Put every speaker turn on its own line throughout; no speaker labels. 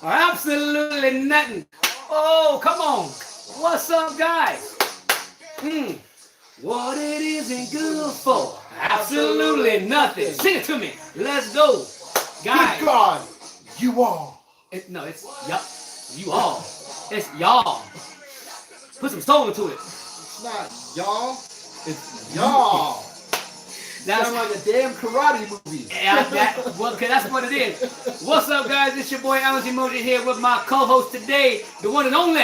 Absolutely nothing. Oh, come on. What's up, guys? Hmm. What it isn't good for? Absolutely nothing. Sing it to me. Let's go,
Good
guys.
God, you all.
No, it's yup. You all. It's y'all. Put some soul into it.
It's not y'all. It's y'all.
That's
Sound like a damn karate movie.
yeah, that's what it is. What's up, guys? It's your boy Moser here with my co-host today, the one and only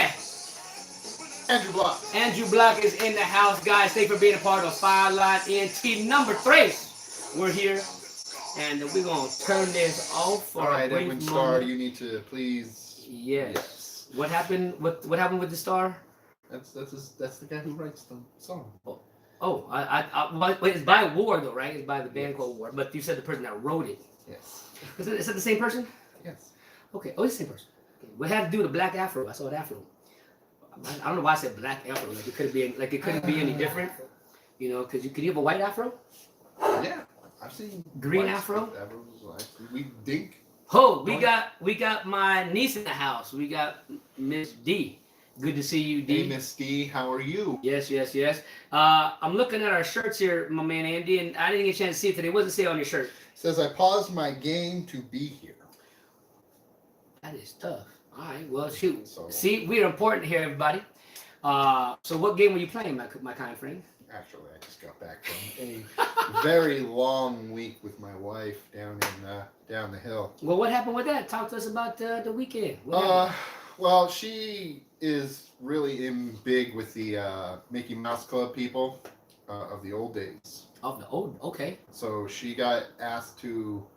Andrew Block.
Andrew Block is in the house, guys. Thanks for being a part of FIRELINE NT number 3. We're here, and we're gonna turn this off for
All
a
right,
brief
Edwin
moment.
Starr, you need to please.
Yes. What happened? What happened with the star?
That's the guy who writes the song.
Oh, wait, it's by War though, right? It's by the band called War. But you said the person that wrote it.
Yes.
Is it the same person?
Yes.
Okay. Oh, it's the same person. Okay. What had to do with the black afro? I saw an afro. I don't know why I said black afro. Like it couldn't be any different. You know, because could you have a white afro?
Yeah, I've seen
Green
white
afro?
afros. We dink.
Oh, we got my niece in the house. We got Miss D. Good to see you, D.
Hey, Miss D, how are you?
Yes. I'm looking at our shirts here, my man Andy, and I didn't get a chance to see it today. What does it say on your shirt?
Says I paused my game to be here.
That is tough. All right, well, shoot.
So-
See, we're important here, everybody. So what game were you playing, my kind friend?
Actually, I just got back from a very long week with my wife down the hill.
Well, what happened with that? Talk to us about the weekend. What happened?
Well, she is really in big with the Mickey Mouse Club people of the old days.
Of the old, okay.
So she got asked to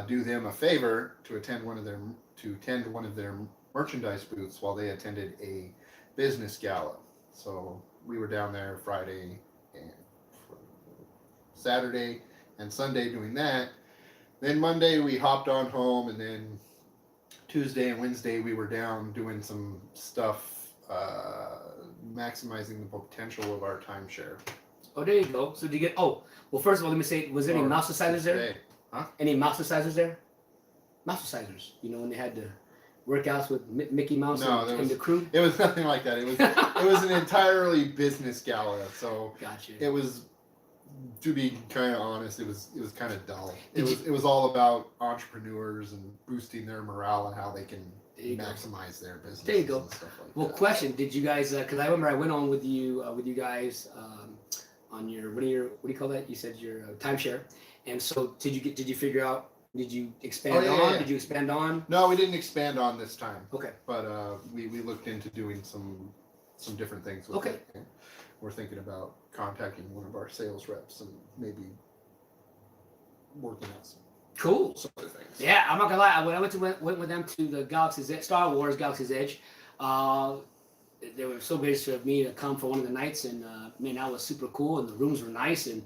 do them a favor to attend one of their merchandise booths while they attended a business gala. So we were down there Friday and Saturday and Sunday doing that. Then Monday we hopped on home, and then Tuesday and Wednesday we were down doing some stuff, maximizing the potential of our timeshare.
Oh, there you go. So did you get? Oh, well. First of all, let me say, was there any mouse exercisers there?
Today. Huh?
Any mouse exercisers there? Mouse exercisers. You know when they had the workouts with Mickey Mouse and the crew.
It was nothing like that. It was an entirely business gala. So
Gotcha.
it was, to be kind of honest, it was kind of dull. It was all about entrepreneurs and boosting their morale and how they can maximize their business.
There you go.
And stuff like
Well,
that.
question: did you guys? Because I remember I went on with you guys on your what do you call that? You said your timeshare. And so did you figure out? Did you expand on? Yeah. Did you expand on?
No, we didn't expand on this time.
Okay.
But we looked into doing some different things with it. And we're thinking about contacting one of our sales reps and maybe working out some other things.
Yeah, I'm not gonna lie. When I went with them to the Galaxy's Edge, Star Wars Galaxy's Edge, they were so gracious of me to come for one of the nights, and man, that was super cool, and the rooms were nice, and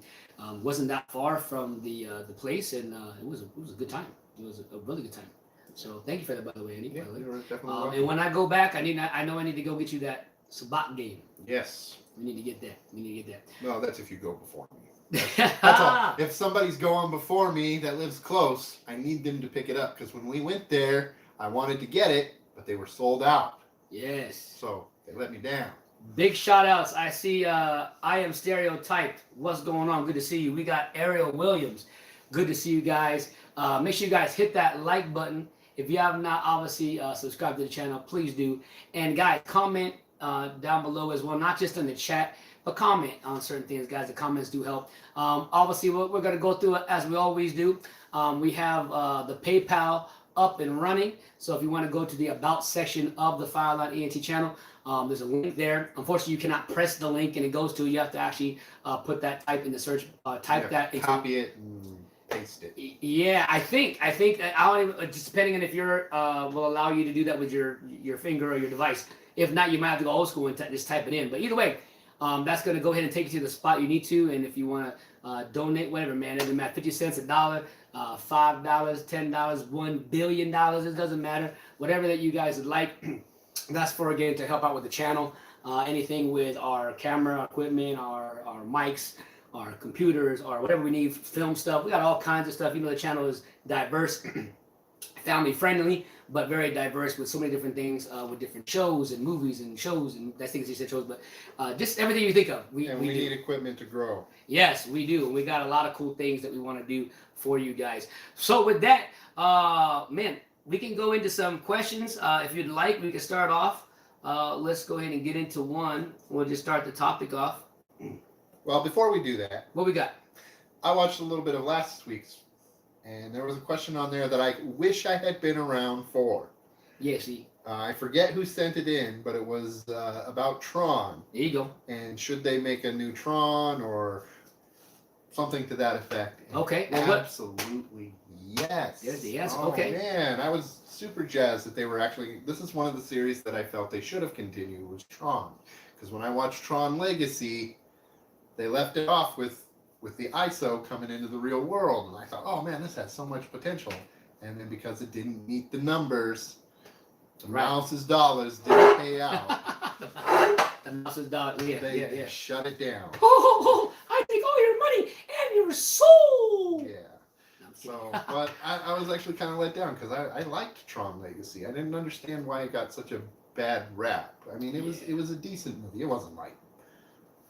wasn't that far from the place, and it was a good time. It was a really good time. So thank you for that, by the way, Andy.
Yeah,
by the way.
you were definitely welcome.
And when I go back, I know I need to go get you that Sabat game.
Yes.
We need to get that.
No, that's if you go before me. That's all. If somebody's going before me that lives close, I need them to pick it up, because when we went there, I wanted to get it, but they were sold out.
Yes.
So they let me down.
Big shout outs. I see I Am Stereotyped. What's going on? Good to see you. We got Ariel Williams. Good to see you guys. Make sure you guys hit that like button. If you have not obviously subscribed to the channel, please do. And guys, comment down below as well, not just in the chat, but comment on certain things, guys. The comments do help. Obviously, we're going to go through it as we always do. We have the PayPal up and running. So if you want to go to the About section of the FIRELINE ENT channel, there's a link there. Unfortunately, you cannot press the link and it goes to. You have to actually put that type in the search.
Copy it and paste it.
Yeah, I think I don't even, just depending on if you're will allow you to do that with your finger or your device. If not, you might have to go old school and just type it in. But either way, that's going to go ahead and take you to the spot you need to. And if you want to donate, whatever, man, it doesn't matter. 50 cents, $1, $5, $10, $1 billion, it doesn't matter. Whatever that you guys would like. That's for, again, to help out with the channel. Anything with our camera equipment, our mics, our computers, or whatever we need, film stuff. We got all kinds of stuff. You know, the channel is diverse. family friendly, but very diverse with so many different things, with different shows and movies and shows and I think you said shows, but just everything you think of.
We
do.
need equipment to grow.
Yes, we do. We got a lot of cool things that we want to do for you guys. So with that, man, we can go into some questions. If you'd like, we can start off. Let's go ahead and get into one. We'll just start the topic off.
Well, before we do that,
What we got?
I watched a little bit of last week's, and there was a question on there that I wish I had been around for.
Yeah, see.
I forget who sent it in, but it was about Tron.
There you go.
And should they make a new Tron or something to that effect? And
okay. Well,
absolutely yes.
There's the answer.
Oh,
okay.
Man, I was super jazzed that they were actually. This is one of the series that I felt they should have continued was Tron, because when I watched Tron Legacy, they left it off with the ISO coming into the real world, and I thought, oh man, this has so much potential. And then because it didn't meet the numbers, the mouse's dollars didn't pay out.
The mouse's dollars. Yeah,
They shut it down.
Oh, I take all your money and your soul.
Yeah. So, but I was actually kind of let down because I liked Tron Legacy. I didn't understand why it got such a bad rap. I mean, it was a decent movie. It wasn't like,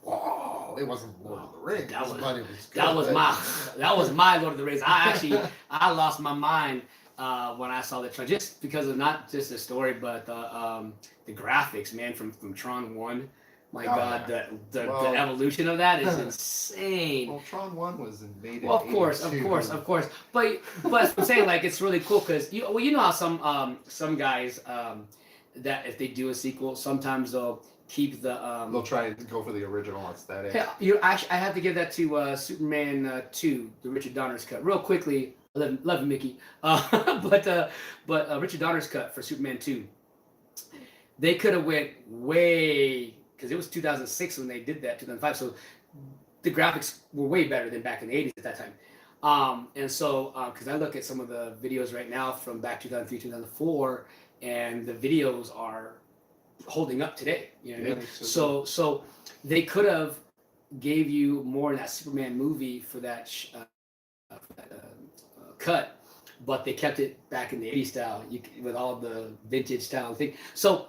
whoa, it wasn't Lord of the Rings, but it was good.
That was my Lord of the Rings. I lost my mind when I saw the Tron, just because of not just the story, but the graphics, man, from Tron 1. My God, yeah. the evolution of that is insane.
Well, Tron 1 was made in
of course. But I'm saying, like, it's really cool because you know how some guys that if they do a sequel, sometimes they'll keep the
they'll try and go for the original aesthetic.
I have to give that to Superman 2, the Richard Donner's cut, real quickly. Love you, Mickey. But Richard Donner's cut for Superman 2, they could have went way, because it was 2006 when they did that, 2005. So the graphics were way better than back in the 80s at that time. And so, because I look at some of the videos right now from back 2003, 2004, and the videos are holding up today. You know what I mean? So they could have gave you more in that Superman movie for that cut, but they kept it back in the 80s style with all the vintage style thing. So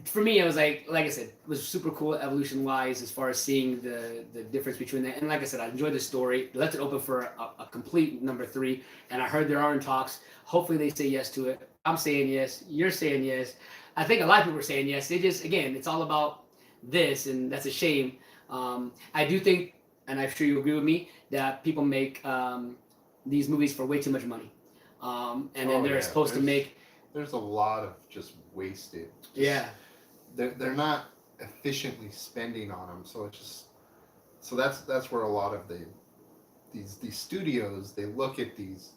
for me, it was like I said, it was super cool evolution wise as far as seeing the difference between that. And like I said, I enjoyed the story. Left it open for a complete number 3. And I heard there are in talks. Hopefully they say yes to it. I'm saying yes. You're saying yes. I think a lot of people are saying yes. They just, again, it's all about this, and that's a shame. I do think, and I'm sure you agree with me, that people make these movies for way too much money. And then they're supposed to make...
There's a lot of just wasted. They're not efficiently spending on them, so it's just... So that's where a lot of these studios, they look at these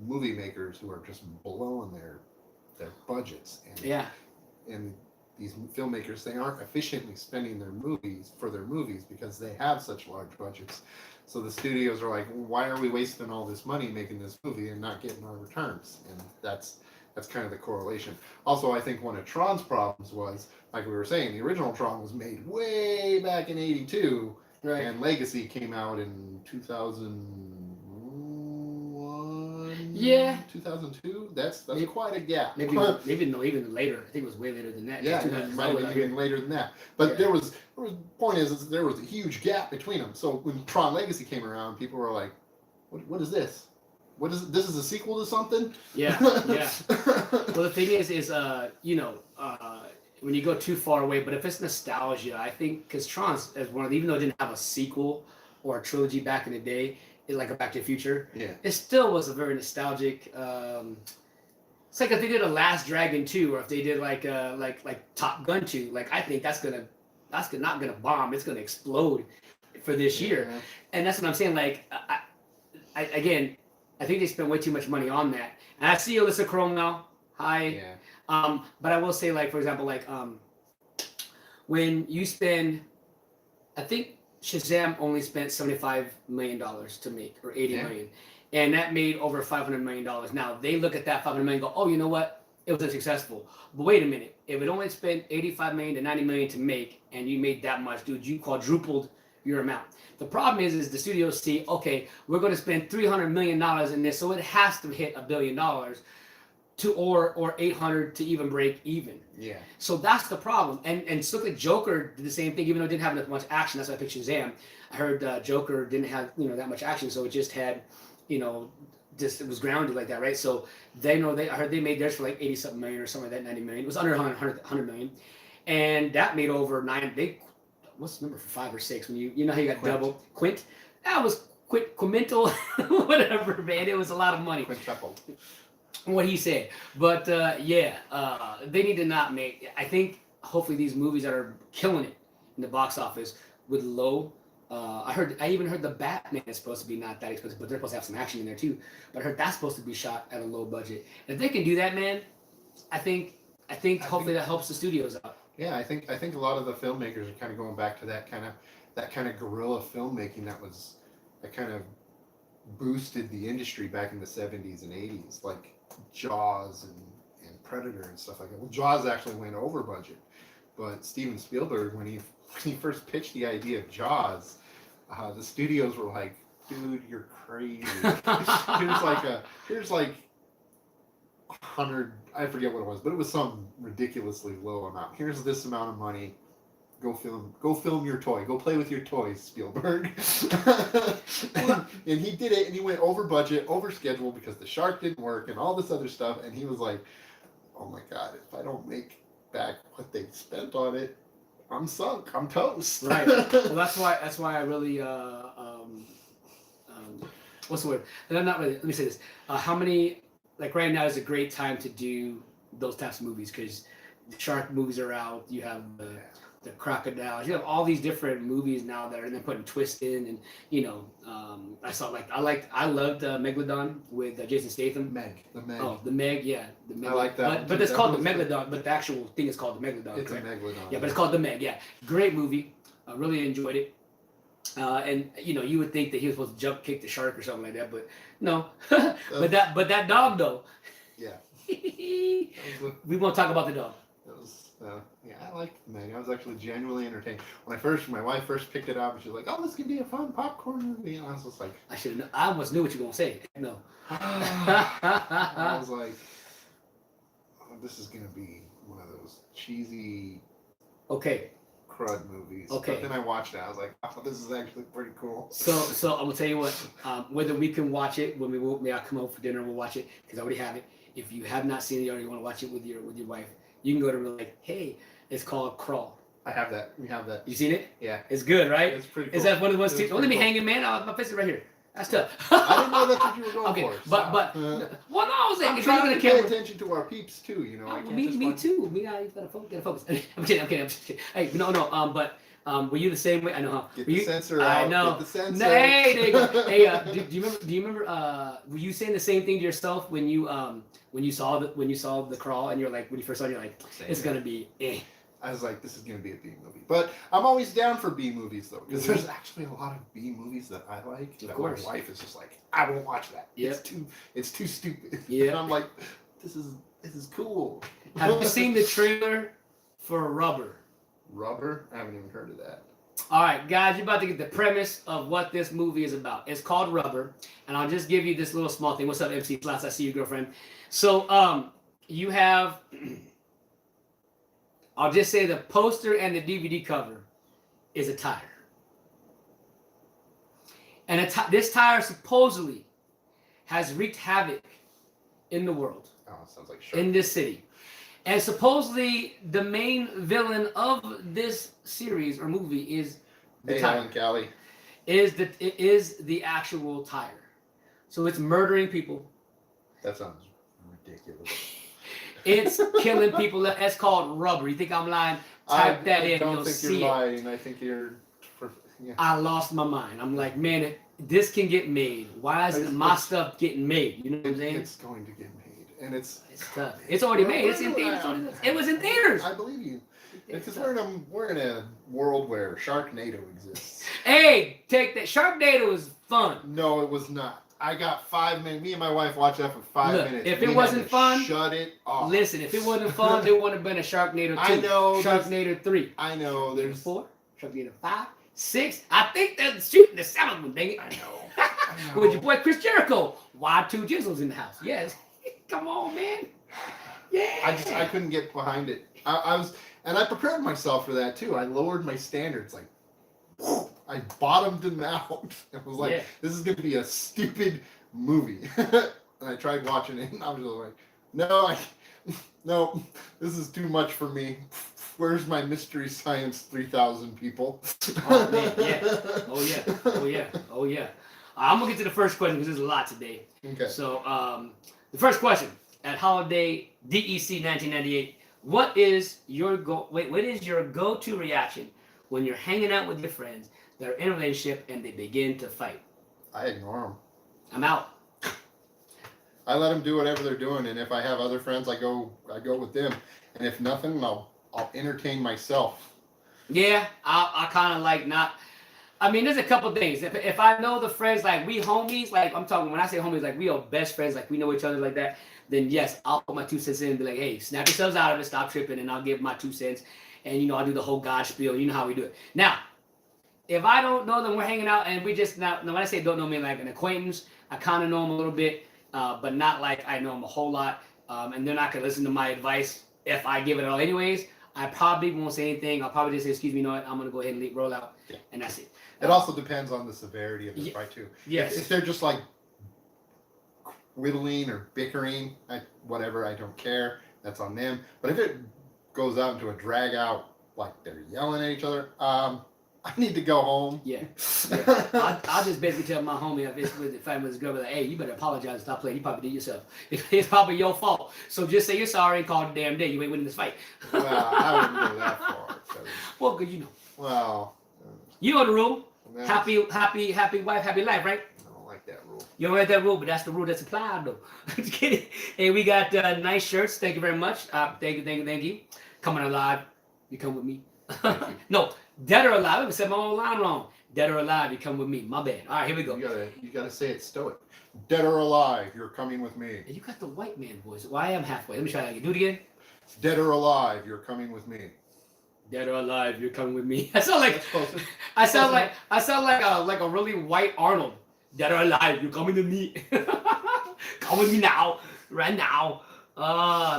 movie makers who are just blowing their budgets, and these filmmakers, they aren't efficiently spending their movies because they have such large budgets. So the studios are like, why are we wasting all this money making this movie and not getting our returns? And that's kind of the correlation. Also, I think one of Tron's problems was, like we were saying, the original Tron was made way back in '82, right? And Legacy came out in 2001.
Yeah.
2002. That's quite a gap.
Maybe even later. I think it was way later than that.
Yeah, it might have been even later than that. But there was point is there was a huge gap between them. So when Tron Legacy came around, people were like, "What is this? What is this? Is a sequel to something?"
Yeah. Well, the thing is when you go too far away, but if it's nostalgia, I think because Tron's as one of, even though it didn't have a sequel or a trilogy back in the day, like a Back to the Future, it still was a very nostalgic. It's like if they did a Last Dragon 2, or if they did like Top Gun 2, like I think that's not gonna bomb. It's gonna explode for this year, and that's what I'm saying. Like I think they spent way too much money on that. And I see Alyssa Chrome now. Hi.
Yeah.
But I will say, like, for example, like when you spend, I think Shazam only spent $75 million to make, or $80 million, and that made over $500 million. Now they look at that $500 million and go, oh, you know what? It was unsuccessful. But wait a minute. If it only spent $85 million to $90 million to make, and you made that much, dude, you quadrupled your amount. The problem is the studios see, okay, we're going to spend $300 million in this, so it has to hit $1 billion to or 800 to even break even.
Yeah.
So that's the problem. And look at Joker did the same thing, even though it didn't have enough much action. That's why I picked Shazam. I heard Joker didn't have that much action, so it just had just it was grounded like that, right? So I heard they made theirs for like 80 something million or something like that, 90 million. It was under 100 million, and that made over what's the number for 5 or 6 when you know how you got double quint? That was quintal, whatever, man. It was a lot of money.
Quintuple.
What he said, but they need to not make. I think hopefully these movies that are killing it in the box office with low. I even heard the Batman is supposed to be not that expensive, but they're supposed to have some action in there too. But I heard that's supposed to be shot at a low budget. And if they can do that, man, I think hopefully that helps the studios out.
Yeah, I think a lot of the filmmakers are kind of going back to that kind of guerrilla filmmaking that kind of boosted the industry back in the 70s and 80s, like Jaws and Predator and stuff like that. Well, Jaws actually went over budget, but Steven Spielberg, when he first pitched the idea of Jaws, the studios were like, "Dude, you're crazy. here's like 100. I forget what it was, but it was some ridiculously low amount. Here's this amount of money. Go film your toy. Go play with your toys, Spielberg." and he did it, and he went over budget, over schedule because the shark didn't work and all this other stuff. And he was like, "Oh my God, if I don't make back what they spent on it, I'm sunk. I'm toast."
Right. Well, that's why I really what's the word? And I'm not really. Let me say this. How many right now is a great time to do those types of movies because the shark movies are out. You have the crocodiles. You have all these different movies now that are then putting twists in, and I loved Megalodon with Jason Statham.
The Meg.
Oh, the Meg, yeah, the Meg.
I like that.
But it's called the Megalodon. But the actual thing is called the Megalodon.
It's
correct?
a Megalodon.
Yeah, but it's called the Meg. Yeah, great movie. I really enjoyed it. And you would think that he was supposed to jump kick the shark or something like that, but no. but that dog though.
Yeah.
We won't talk about the dog.
I liked the Meg. I was actually genuinely entertained. My wife first picked it up, and she was like, "Oh, this could be a fun popcorn movie," and I was just like,
I almost knew what you were gonna say. No.
I was like, "Oh, this is gonna be one of those cheesy, crud movies."
Okay.
But then I watched it. I was like, "Oh, this is actually pretty cool."
So I'm gonna tell you what. Whether we can watch it when I'll come over for dinner and we'll watch it because I already have it. If you have not seen it or you want to watch it with your wife, you can go to hey, it's called Crawl.
I have that. We have that.
You seen it?
Yeah.
It's good, right?
It's pretty cool.
Is that one of the ones too? Don't let me hanging, man. My face is right here. That's tough.
I didn't know that's what you were going
okay,
for.
but well, no, I was saying
I'm
if you're
trying
gonna
to pay attention to our peeps too.
Me too. Me, I gotta focus. I'm kidding. Hey, no. Were you the same way? I know.
Get the censor out.
I know.
Get the censor.
Hey, there you go. Hey, do you remember? Were you saying the same thing to yourself when you saw the Crawl and you're like when you first saw it, you're like it's gonna be eh.
I was like, this is gonna be a B movie, but I'm always down for B movies though, because there's actually a lot of B movies that I like. Of course. My wife is just like, I won't watch that.
Yep.
It's too stupid.
Yeah.
And I'm like, this is cool.
Have you seen the trailer for Rubber?
Rubber? I haven't even heard of that.
All right, guys, you're about to get the premise of what this movie is about. It's called Rubber, and I'll just give you this little small thing. What's up, MC Flats? I see you, girlfriend. So, you have. I'll just say the poster and the DVD cover is a tire. And this tire supposedly has wreaked havoc in the world.
Oh, sounds like sure.
In this city. And supposedly the main villain of this series or movie is the tire.
Callie.
It is the actual tire. So it's murdering people.
That sounds ridiculous.
It's killing people. That's called Rubber. You think I'm lying? Type that in.
I don't
You'll
think
see
you're
it.
lying. I think you're. Yeah.
I lost my mind. I'm like, man, this can get made. Why is my stuff getting made? You know what I'm saying?
It's going to get made, and it's
tough. It's already made. It's in theaters. It was in theaters.
I believe you. Because we're in a world where Sharknado exists.
Hey, take that. Sharknado was fun.
No, it was not. I got 5 minutes. Me and my wife watched that for 5 minutes.
If it wasn't fun,
shut it off.
Listen, if it wasn't fun, there wouldn't have been a Sharknado 2.
I know.
Sharknado 3.
I know. There's
4, Sharknado 5, 6. I think they're shooting the 7th one, dang it.
I know.
With your boy Chris Jericho. Y2 Jizzles in the house. Yes. Come on, man. Yeah.
I couldn't get behind it. I was, and I prepared myself for that too. I lowered my standards, like I bottomed them out. It was like, this is going to be a stupid movie. And I tried watching it, and I was just like, no, this is too much for me. Where's my Mystery Science 3000 people?
Oh man, yeah. Oh yeah. I'm gonna get to the first question because there's a lot today.
Okay.
So the first question at Holiday DEC 1998. What is your go-to reaction when you're hanging out with your friends that are in a relationship and they begin to fight?
I ignore them.
I'm out.
I let them do whatever they're doing, and if I have other friends, I go with them. And if nothing, I'll entertain myself.
Yeah, I kind of like not. I mean, there's a couple things. If I know the friends, like we homies, like I'm talking, when I say homies, like we are best friends, like we know each other like that, then yes, I'll put my 2 cents in and be like, hey, snap yourselves out of it, stop tripping, and I'll give my 2 cents. And, I'll do the whole God spiel. You know how we do it. Now, if I don't know them, we're hanging out, and we just, now when I say don't know me, like an acquaintance, I kind of know them a little bit, but not like I know them a whole lot, and they're not going to listen to my advice if I give it all anyways. I probably won't say anything. I'll probably just say, excuse me, you know what, I'm going to go ahead and roll out, and that's it.
It also depends on the severity of the fight, too.
Yes.
If they're just like whittling or bickering, whatever, I don't care. That's on them. But if it goes out into a drag out, like they're yelling at each other, I need to go home.
Yeah. I'll just basically tell my homie if I'm with his girl, like, hey, you better apologize and stop playing. You probably did yourself. It's probably your fault. So just say you're sorry and call it a damn day. You ain't winning this fight.
Well, I wouldn't go that far.
Well, good, you know.
Well,
you know the rule. Happy wife, happy life, right?
I don't like that rule.
You don't like that rule, but that's the rule that's applied, though. Just kidding. Hey, we got nice shirts. Thank you very much. Thank you. Coming alive, you come with me. No, dead or alive. I said my own line wrong. Dead or alive, you come with me. My bad. All right, here we go.
You gotta say it stoic. Dead or alive, you're coming with me.
Hey, you got the white man voice. Well, I am halfway. Let me try that again. Do it again.
Dead or alive, you're coming with me.
Dead or alive, you're coming with me. I sound like a really white Arnold. Dead or alive, you're coming to me. Come with me now, right now.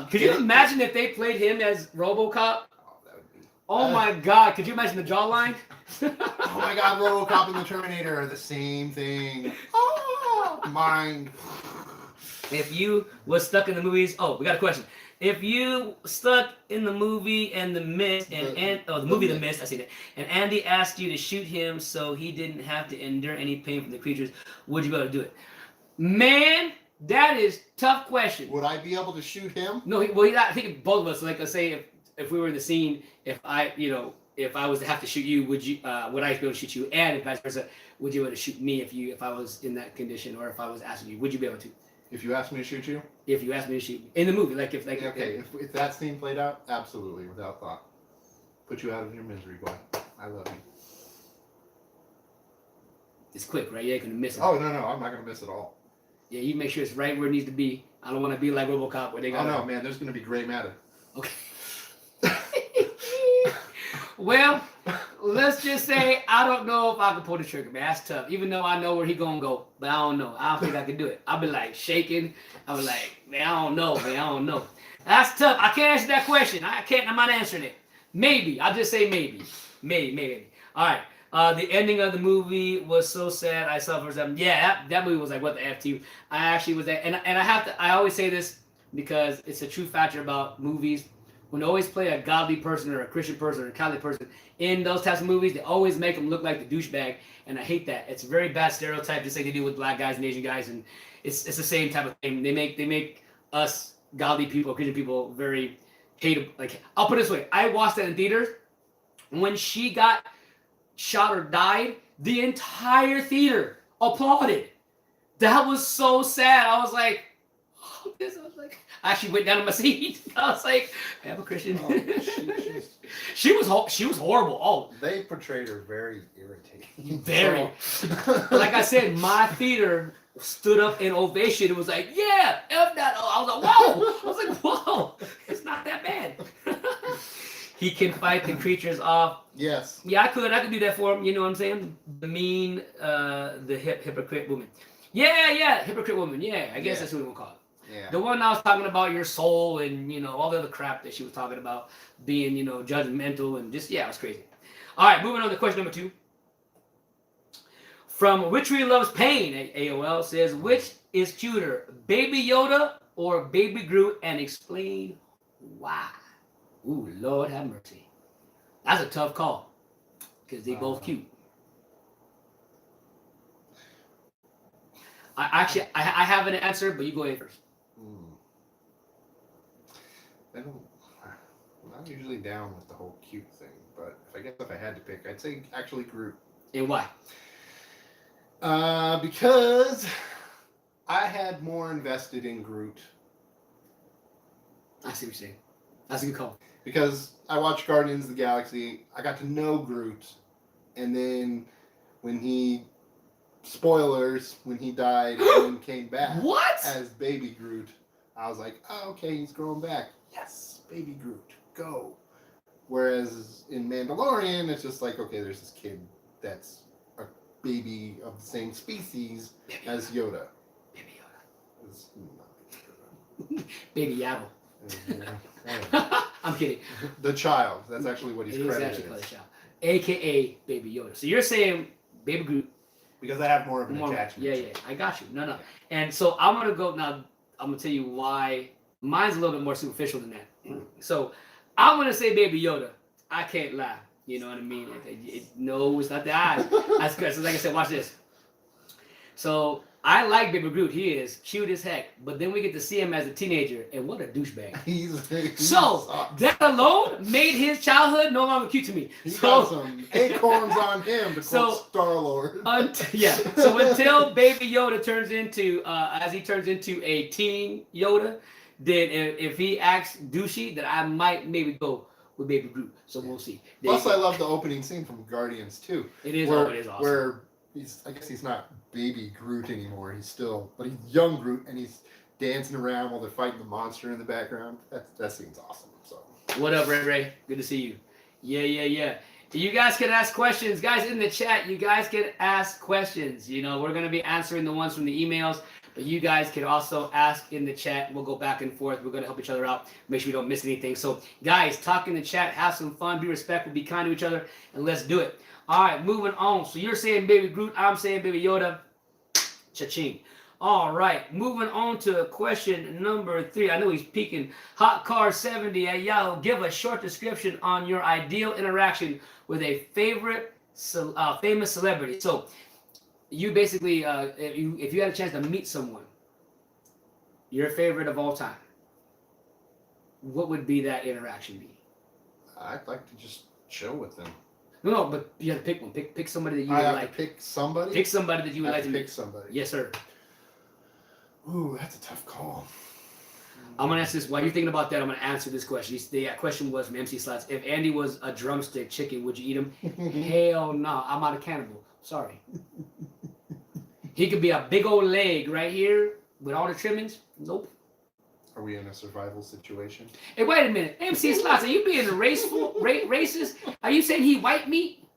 Could you imagine if they played him as RoboCop?
That would be.
Oh my God! Could you imagine the jawline?
Oh my God! RoboCop and the Terminator are the same thing. Oh, mind.
If you was stuck in the movies, we got a question. If you stuck in the movie and The Mist The Mist, I see that, and Andy asked you to shoot him so he didn't have to endure any pain from the creatures, would you be able to do it? Man, that is tough question.
Would I be able to shoot him?
No, I think both of us. Like, let's say if we were in the scene, if I was to have to shoot you, would I be able to shoot you? And if vice versa, would you be able to shoot me if I was in that condition, or if I was asking you, would you be able to?
If you asked me to shoot you?
If you asked me to shoot in the movie,
if that scene played out, absolutely, without thought. Put you out of your misery, boy. I love you.
It's quick, right? You ain't gonna miss it.
Oh no, I'm not gonna miss it all.
Yeah, you make sure it's right where it needs to be. I don't want to be like RoboCop where they got.
Oh no, man, there's gonna be gray matter.
Okay. Well, let's just say I don't know if I can pull the trigger, man. That's tough. Even though I know where he gonna go, but I don't know. I don't think I can do it. I'll be like shaking. I'll be like, man, I don't know. That's tough. I can't answer that question. I'm not answering it. Maybe. I'll just say maybe. Maybe. All right. The ending of the movie was so sad. I saw it for something. Yeah, that movie was like, what the F to you? I actually was there. And I always say this because it's a true factor about movies. When they always play a godly person or a Christian person or a Catholic person in those types of movies, they always make them look like the douchebag, and I hate that. It's a very bad stereotype, just like they do with black guys and Asian guys, and it's the same type of thing. They make us godly people, Christian people, very hateable. Like, I'll put it this way: I watched that in theaters. When she got shot or died, the entire theater applauded. That was so sad. I was like, I actually went down to my seat. I was like, I'm a Christian. She was horrible. Oh,
they portrayed her very irritating.
Very. Like I said, my theater stood up in ovation. It was like, yeah, F that. I was like, whoa. It's not that bad. He can fight the creatures off.
Yes.
Yeah, I could do that for him. You know what I'm saying? The mean, the hypocrite woman. Yeah, hypocrite woman. Yeah, I guess that's what we will call it.
Yeah.
The one I was talking about, your soul and all the other crap that she was talking about, being judgmental and just it was crazy. All right, moving on to question number 2. From Witchery Loves Pain, AOL says, which is cuter, Baby Yoda or Baby Groot, and explain why. Ooh, Lord have mercy. That's a tough call because they both cute. I have an answer, but you go ahead first.
I'm not usually down with the whole cute thing, but if I had to pick, I'd say actually Groot.
And why?
Because I had more invested in Groot.
I see what you're saying. That's a good call.
Because I watched Guardians of the Galaxy, I got to know Groot, and then when he, spoilers, when he died and then came back as Baby Groot, I was like, oh, okay, he's growing back. Yes, Baby Groot, go. Whereas in Mandalorian, it's just like, okay, there's this kid that's a baby of the same species as Yoda.
Baby Yoda.
It's not
Baby Yaddle.
Yoda.
I'm kidding.
The child. That's actually what he's credited
actually called the child. AKA Baby Yoda. So you're saying Baby Groot.
Because I have more of an attachment.
Yeah. I got you. No. And so I'm going to go now. I'm going to tell you why. Mine's a little bit more superficial than that. So I'm going to say Baby Yoda. I can't lie. You know what I mean? No, it's not the eyes. That's good. So like I said, watch this. So I like Baby Groot. He is cute as heck. But then we get to see him as a teenager, and what a douchebag. So that alone made his childhood no longer cute to me.
He got some acorns on him to quote Star-Lord.
So until Baby Yoda turns into, as he turns into a teen Yoda, then if he acts douchey, then I might maybe go with Baby Groot. So we'll see.
Plus, I love the opening scene from Guardians too.
It is awesome.
Where I guess he's not Baby Groot anymore. He's young Groot, and he's dancing around while they're fighting the monster in the background. That scene's awesome. So.
What up, Ray? Good to see you. Yeah. You guys can ask questions. Guys, in the chat, you guys can ask questions. We're going to be answering the ones from the emails, but you guys can also ask in the chat. We'll go back and forth. We're going to help each other out. Make sure we don't miss anything. So, guys, talk in the chat. Have some fun. Be respectful. Be kind to each other. And let's do it. All right, moving on. So you're saying Baby Groot. I'm saying Baby Yoda. Cha-ching. All right, moving on to question number 3. I know he's peeking. Hot Car 70 at Yahoo. Give a short description on your ideal interaction with a favorite famous celebrity. So you basically, if you had a chance to meet someone, your favorite of all time, what would be that interaction be?
I'd like to just chill with them.
No, but you have to pick one. Pick somebody that you would like.
Pick somebody?
Pick somebody that you would like to meet.
Pick somebody.
Yes, sir.
Ooh, that's a tough call.
I'm going to ask this. While you're thinking about that, I'm going to answer this question. The question was from MC Slots. If Andy was a drumstick chicken, would you eat him? Hell no. I'm not a cannibal. Sorry. He could be a big old leg right here with all the trimmings. Nope.
Are we in a survival situation?
Hey, wait a minute. MC Slots, are you being racist? Are you saying he white meat?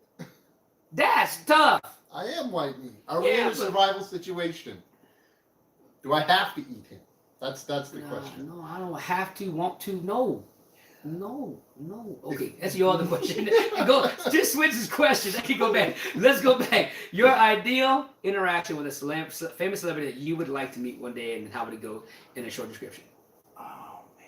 That's tough.
I am white meat. Are we in a survival situation? Do I have to eat him? That's the question.
No, I don't have to, want to. No. Okay, that's your other question. Just switch this question. I can go back. Let's go back. Your ideal interaction with a famous celebrity that you would like to meet one day, and how would it go in a short description?
Oh, man.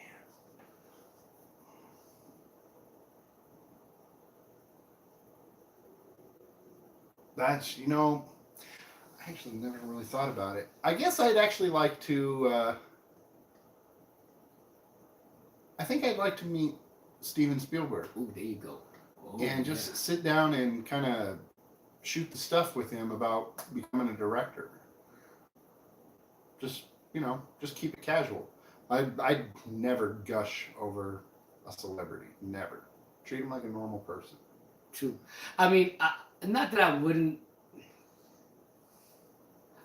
That's, I actually never really thought about it. I guess I'd actually like to, I think I'd like to meet Steven Spielberg.
Ooh, there you go.
And just sit down and kind of shoot the stuff with him about becoming a director. Just, just keep it casual. I'd never gush over a celebrity. Never. Treat him like a normal person.
True. I mean, not that I wouldn't.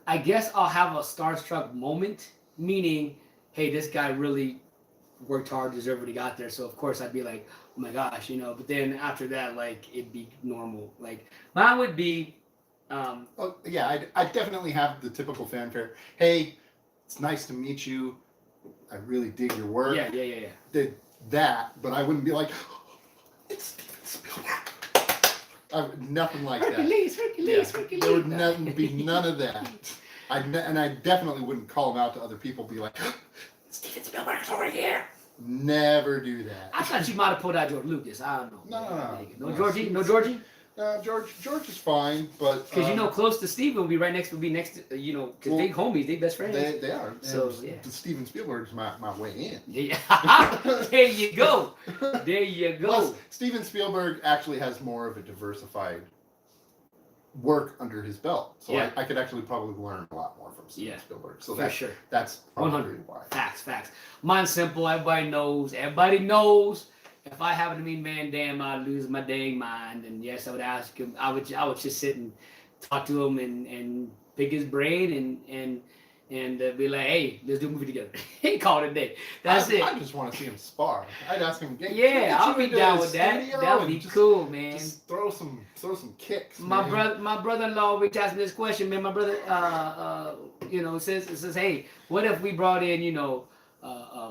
I guess I'll have a starstruck moment, meaning, hey, this guy really worked hard, deserved what he got there. So of course I'd be like, oh my gosh, you know. But then after that, like it'd be normal. Like mine would be,
Oh, yeah, I definitely have the typical fanfare. Hey, it's nice to meet you. I really dig your work.
yeah.
Did that, but I wouldn't be like, it's Steven Spielberg. Nothing like that.
Hercules.
There would be none of that. And I definitely wouldn't call him out to other people. Be like, Steven Spielberg's over here. Never do that.
I thought you might have pulled out George Lucas. I don't know.
No.
No Georgie. No Georgie.
George is fine, but
because you know, close to Steven will be next to, you know, because they homies, they best friends.
They are.
So
and
yeah,
Steven Spielberg's my way in.
Yeah. There you go. There you go.
Plus, Steven Spielberg actually has more of a diversified work under his belt, so
Yeah.
I could actually probably learn a lot more from Steven Spielberg. So
for sure.
That's probably
100.
why.
Facts. Mine's simple. Everybody knows. If I happen to meet Van Damme, I'd lose my dang mind. And yes, I would ask him. I would just sit and talk to him and pick his brain and be like, hey, let's do a movie together. He called it a day. That's it.
I just want to see him spar. I'd ask him.
Yeah, I'll be down with that. That would be cool, man.
Just throw some kicks.
My brother-in-law always asked me this question, man. My brother, you know, says, hey, what if we brought in, you know,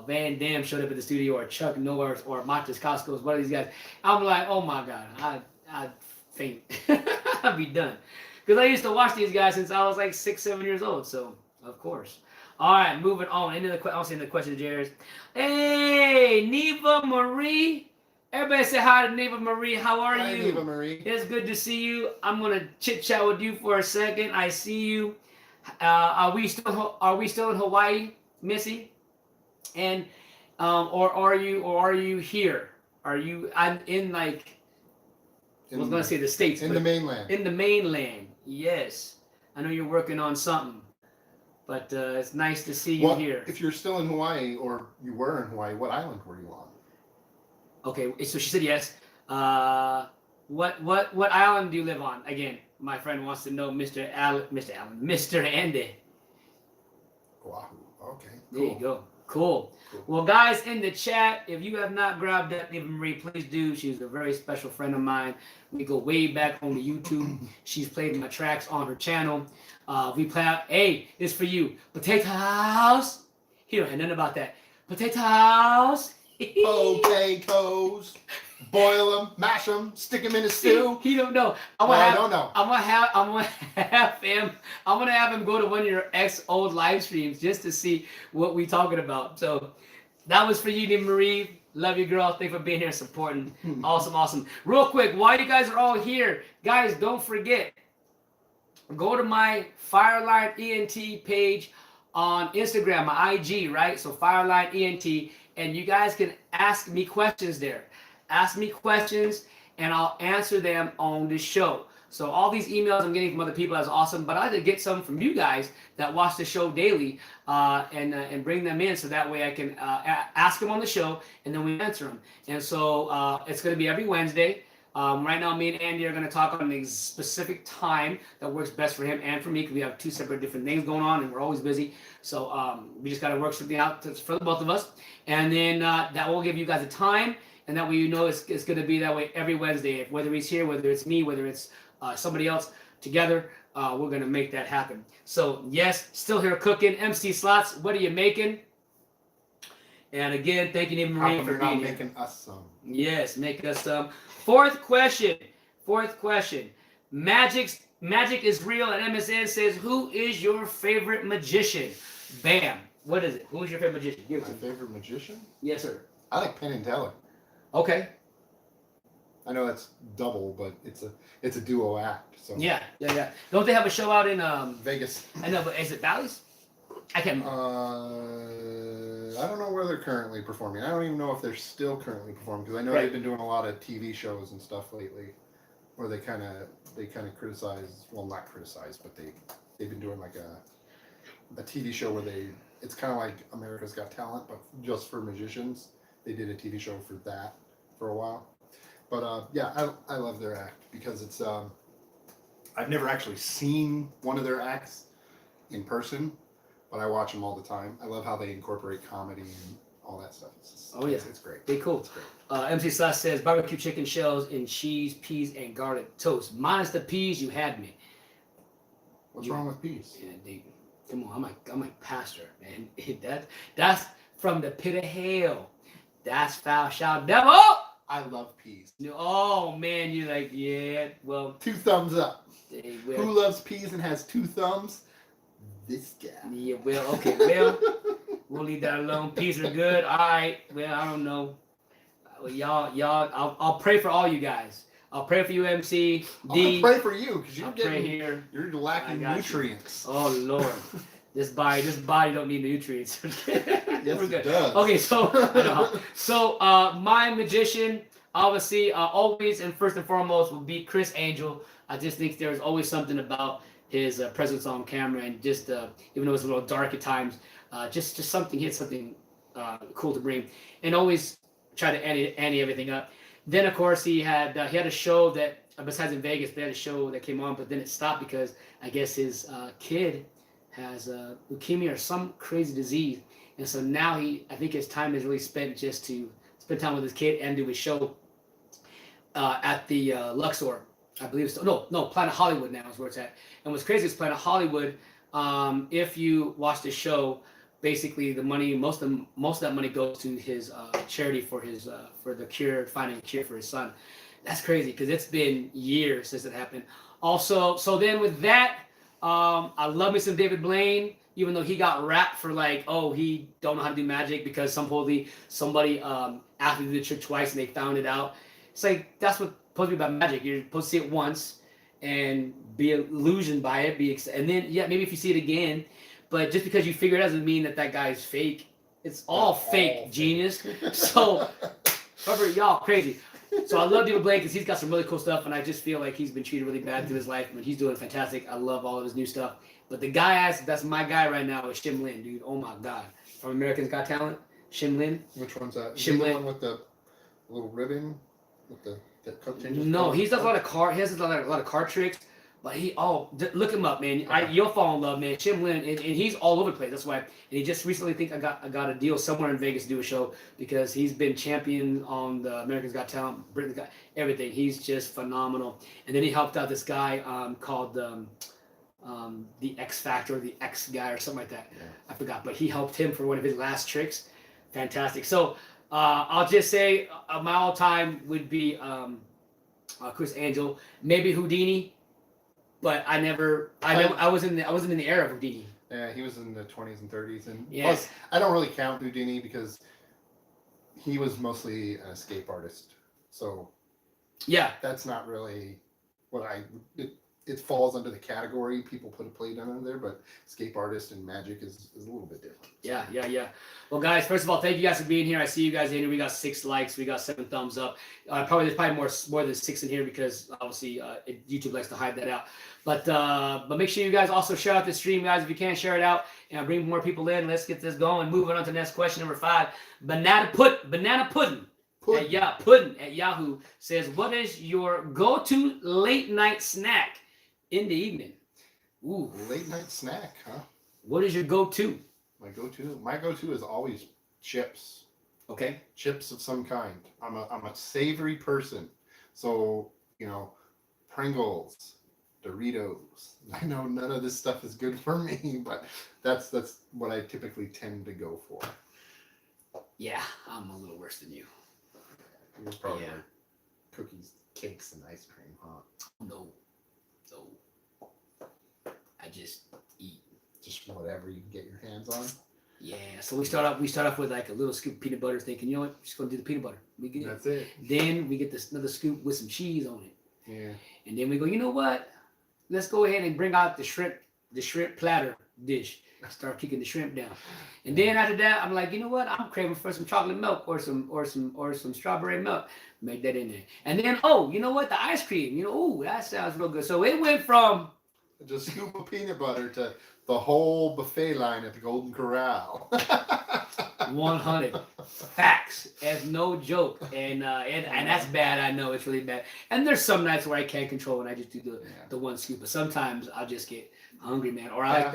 Van Damme showed up at the studio, or Chuck Norris, or Montes Cosco's, one of these guys. I'm like, oh my God, I'd faint. I'd be done. Because I used to watch these guys since I was like 6, 7 years old. So, of course. All right, moving on. I'll say the question, Jared. Hey, Neva Marie. Everybody say hi to Neva Marie. How are
Hi,
you?
Neva Marie.
It's good to see you. I'm going to chit chat with you for a second. I see you. Are we still in Hawaii, Missy? And or are you here? I'm in like I was gonna say the States.
In the mainland.
In the mainland, yes. I know you're working on something. But it's nice to see you here.
If you're still in Hawaii, or you were in Hawaii, what island were you on?
Okay, so she said yes. What island do you live on? Again, my friend wants to know, Mr. Andy.
Oahu. Okay.
There you go. Cool. Well, guys, in the chat, if you have not grabbed that Neva Marie, please do. She's a very special friend of mine. We go way back on the YouTube. She's played my tracks on her channel. We play out, hey, it's for you. Potatoes. He don't know nothing about that. Potatoes.
Potatoes. Boil them, mash them, stick them in a stew.
He don't know.
I don't know.
I'm gonna have him go to one of your old live streams just to see what we talking about. So that was for you, Neva Marie. Love you, girl. Thanks for being here and supporting. Awesome. Real quick, while you guys are all here, guys, don't forget, go to my FIRELINE ENT page on Instagram, my IG, right? So FIRELINE ENT, and you guys can ask me questions there. Ask me questions, and I'll answer them on the show. So all these emails I'm getting from other people, that's awesome. But I had to get some from you guys that watch the show daily, and bring them in, so that way I can ask them on the show, and then we answer them. And so it's going to be every Wednesday. Right now, me and Andy are going to talk on a specific time that works best for him and for me, because we have two separate different things going on, and we're always busy. So we just got to work something out for the both of us. And then that will give you guys a time. And that way you know it's going to be that way every Wednesday. Whether he's here, whether it's me, whether it's somebody else, together, we're going to make that happen. So, yes, still here cooking. MC Slots, what are you making? And again, thank you, Neva Marie, for being here.
Making us some.
Yes, making us some. Fourth question. Magic is real, and MSN says, who is your favorite magician? Bam. What is it? Who is your favorite magician?
My favorite magician?
Yes, sir.
I like Penn and Teller.
Okay.
I know that's double, but it's a duo act. So
Yeah. Don't they have a show out in
Vegas?
I know, but is it Bally's? I can't remember.
I don't know where they're currently performing. I don't even know if they're still currently performing, because I know they've been doing a lot of TV shows and stuff lately, where they kind of criticize. Well, not criticize, but they've been doing like a TV show where it's kind of like America's Got Talent, but just for magicians. They did a TV show for that for a while. But yeah, I love their act, because it's I've never actually seen one of their acts in person, but I watch them all the time. I love how they incorporate comedy and all that stuff. It's great.
Pretty cool.
It's great.
MC Slash says barbecue chicken shells and cheese, peas, and garlic toast. Minus the peas, you had me.
What's wrong with peas?
Yeah, come on, I'm like pastor, man. That's from the pit of hell. That's foul shout devil.
I love peas.
Oh man, you're like, yeah, well,
2 thumbs up.
Well,
who loves peas and has 2 thumbs? This guy.
Yeah, well, okay, well, we'll leave that alone. Peas are good. All right. Well, I don't know. Well, y'all, I'll pray for all you guys. I'll pray for you, MC.
I'll pray for you because
you're
lacking nutrients.
You. Oh Lord, this body don't need nutrients.
Yes, it does.
Okay, so my magician, obviously, always and first and foremost will be Chris Angel. I just think there's always something about his presence on camera, and just even though it's a little dark at times, just something cool to bring, and always try to ante everything up. Then of course he had a show that besides in Vegas, they had a show that came on, but then it stopped because I guess his kid has leukemia or some crazy disease, and so now I think his time is really spent just to spend time with his kid and do his show at the Luxor. I believe it's no Planet Hollywood now is where it's at. And what's crazy is Planet Hollywood. If you watch the show, basically the money, most of that money goes to his charity for the cure, finding a cure for his son. That's crazy because it's been years since it happened. Also, so then with that, I love me some David Blaine, even though he got rapped for like, oh, he don't know how to do magic because somebody after did the trick twice and they found it out. It's like that's what supposed to be about magic. You're supposed to see it once and be illusioned by it, and then maybe if you see it again, but just because you figure it out doesn't mean that guy is fake. It's all fake, genius. So, y'all crazy. So I love David Blake because he's got some really cool stuff, and I just feel like he's been treated really bad through his life, but he's doing fantastic. I love all of his new stuff. But the guy that's my guy right now is Shim Lin, dude. Oh my God, from Americans Got Talent, Shim Lin.
Which one's that?
Shim Lin.
The one with the little ribbon with the coat changes?
No, he does a lot of car. He has a lot of card tricks. But look him up, man. You'll fall in love, man. Shim Lin, and he's all over the place. That's why. And he just recently I got a deal somewhere in Vegas to do a show because he's been champion on the Americans Got Talent, Britain's Got everything. He's just phenomenal. And then he helped out this guy called the X Factor, the X guy, or something like that. Yeah. I forgot, but he helped him for one of his last tricks. Fantastic. So I'll just say my all-time would be Chris Angel, maybe Houdini. But I wasn't in the era of Houdini.
Yeah, he was in the 20s and 30s, and
yes.
Plus, I don't really count Houdini because he was mostly an escape artist. So
yeah,
that's not really what it falls under the category. People put a plate under there, but escape artist and magic is a little bit different. So.
Yeah. Well, guys, first of all, thank you guys for being here. I see you guys in here. We got 6 likes. We got 7 thumbs up. There's probably more than 6 in here because obviously YouTube likes to hide that out. But make sure you guys also share out the stream, guys. If you can, share it out and bring more people in. Let's get this going. Moving on to the next question, number 5. Banana pudding. Pudding at Yahoo says, what is your go-to late night snack in the evening? Ooh.
Late night snack, huh?
What is your go-to?
My go-to is always chips.
Okay.
Chips of some kind. I'm a savory person. So, Pringles, Doritos. I know none of this stuff is good for me, but that's what I typically tend to go for.
Yeah, I'm a little worse than you.
You're probably like cookies, cakes, and ice cream, huh?
No. I just eat.
Just whatever you can get your hands on.
Yeah. So we start off with like a little scoop of peanut butter, thinking, you know what, we're just gonna do the peanut butter.
That's it.
Then we get another scoop with some cheese on it.
Yeah.
And then we go, you know what? Let's go ahead and bring out the shrimp platter dish. Start kicking the shrimp down. And then after that, I'm like, you know what? I'm craving for some chocolate milk or some strawberry milk. Make that in there. And then, you know what? The ice cream. That sounds real good. So it went from
just scoop of peanut butter to the whole buffet line at the Golden Corral.
100 facts, as no joke, and that's bad. I know it's really bad. And there's some nights where I can't control and I just do the one scoop. But sometimes I'll just get hungry, man. Or I like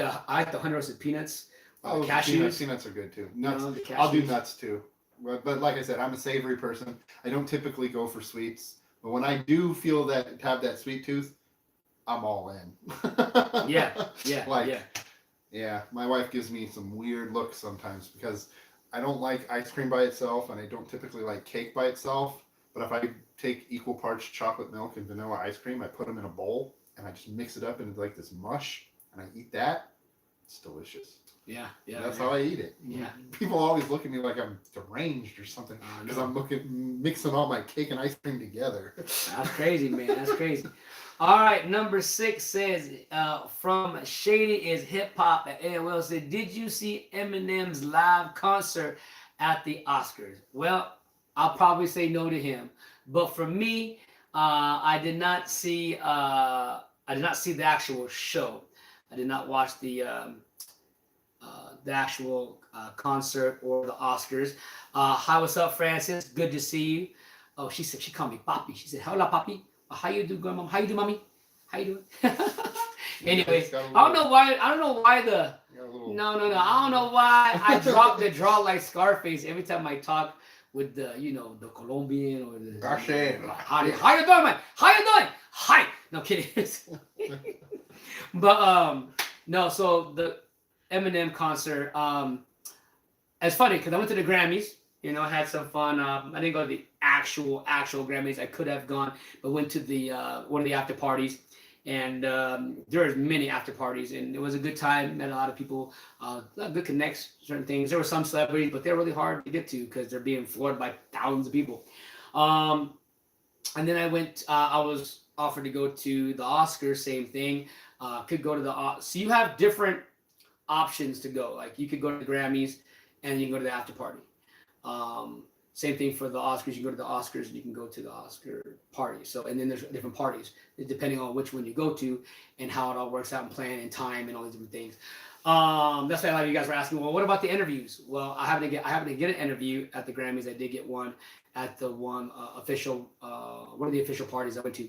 the honey roasted peanuts
Oh,
cashews.
peanuts are good too. Nuts.
The
I'll do
cashews.
nuts too. But like I said, I'm a savory person. I don't typically go for sweets. But when I do feel that have that sweet tooth, I'm all in.
Yeah, yeah,
Like,
yeah.
yeah, my wife gives me some weird looks sometimes because I don't like ice cream by itself and I don't typically like cake by itself. But if I take equal parts chocolate milk and vanilla ice cream, I put them in a bowl and I just mix it up into like this mush and I eat that. It's delicious.
Yeah, yeah.
That's
yeah.
how I eat it.
Yeah.
People always look at me like I'm deranged or something because I'm mixing all my cake and ice cream together.
That's crazy, man. That's crazy. All right, number 6 says from Shady is hip hop at AOL said, did you see Eminem's live concert at the Oscars? Well, I'll probably say no to him, but for me, I did not see the actual show. I did not watch the actual concert or the Oscars. Hi, what's up, Francis? Good to see you. Oh, she said she called me Papi. She said, "Hola, Papi. How you do, grandma? How you do, mommy? How you doing?" Anyways, I don't know why. I don't know why the. No. I don't know why I drop the draw like Scarface every time I talk with the the Colombian or the. How you doing, man? How you doing? Hi. No kidding. But no. So the Eminem concert. It's funny because I went to the Grammys. I had some fun. I didn't go to the actual Grammys. I could have gone, but went to the one of the after parties, and there was many after parties, and it was a good time. Met a lot of people, good connects, certain things. There were some celebrities, but they're really hard to get to because they're being floored by thousands of people. And then I went. I was offered to go to the Oscars. Same thing. Could go to the. So you have different options to go. Like you could go to the Grammys, and you can go to the after party. Same thing for the Oscars. You go to the Oscars and you can go to the Oscar party. So, and then there's different parties depending on which one you go to and how it all works out and plan and time and all these different things. That's why a lot of you guys were asking, well, what about the interviews? Well, I happened to get an interview at the Grammys. I did get one at the one official, one of the official parties I went to.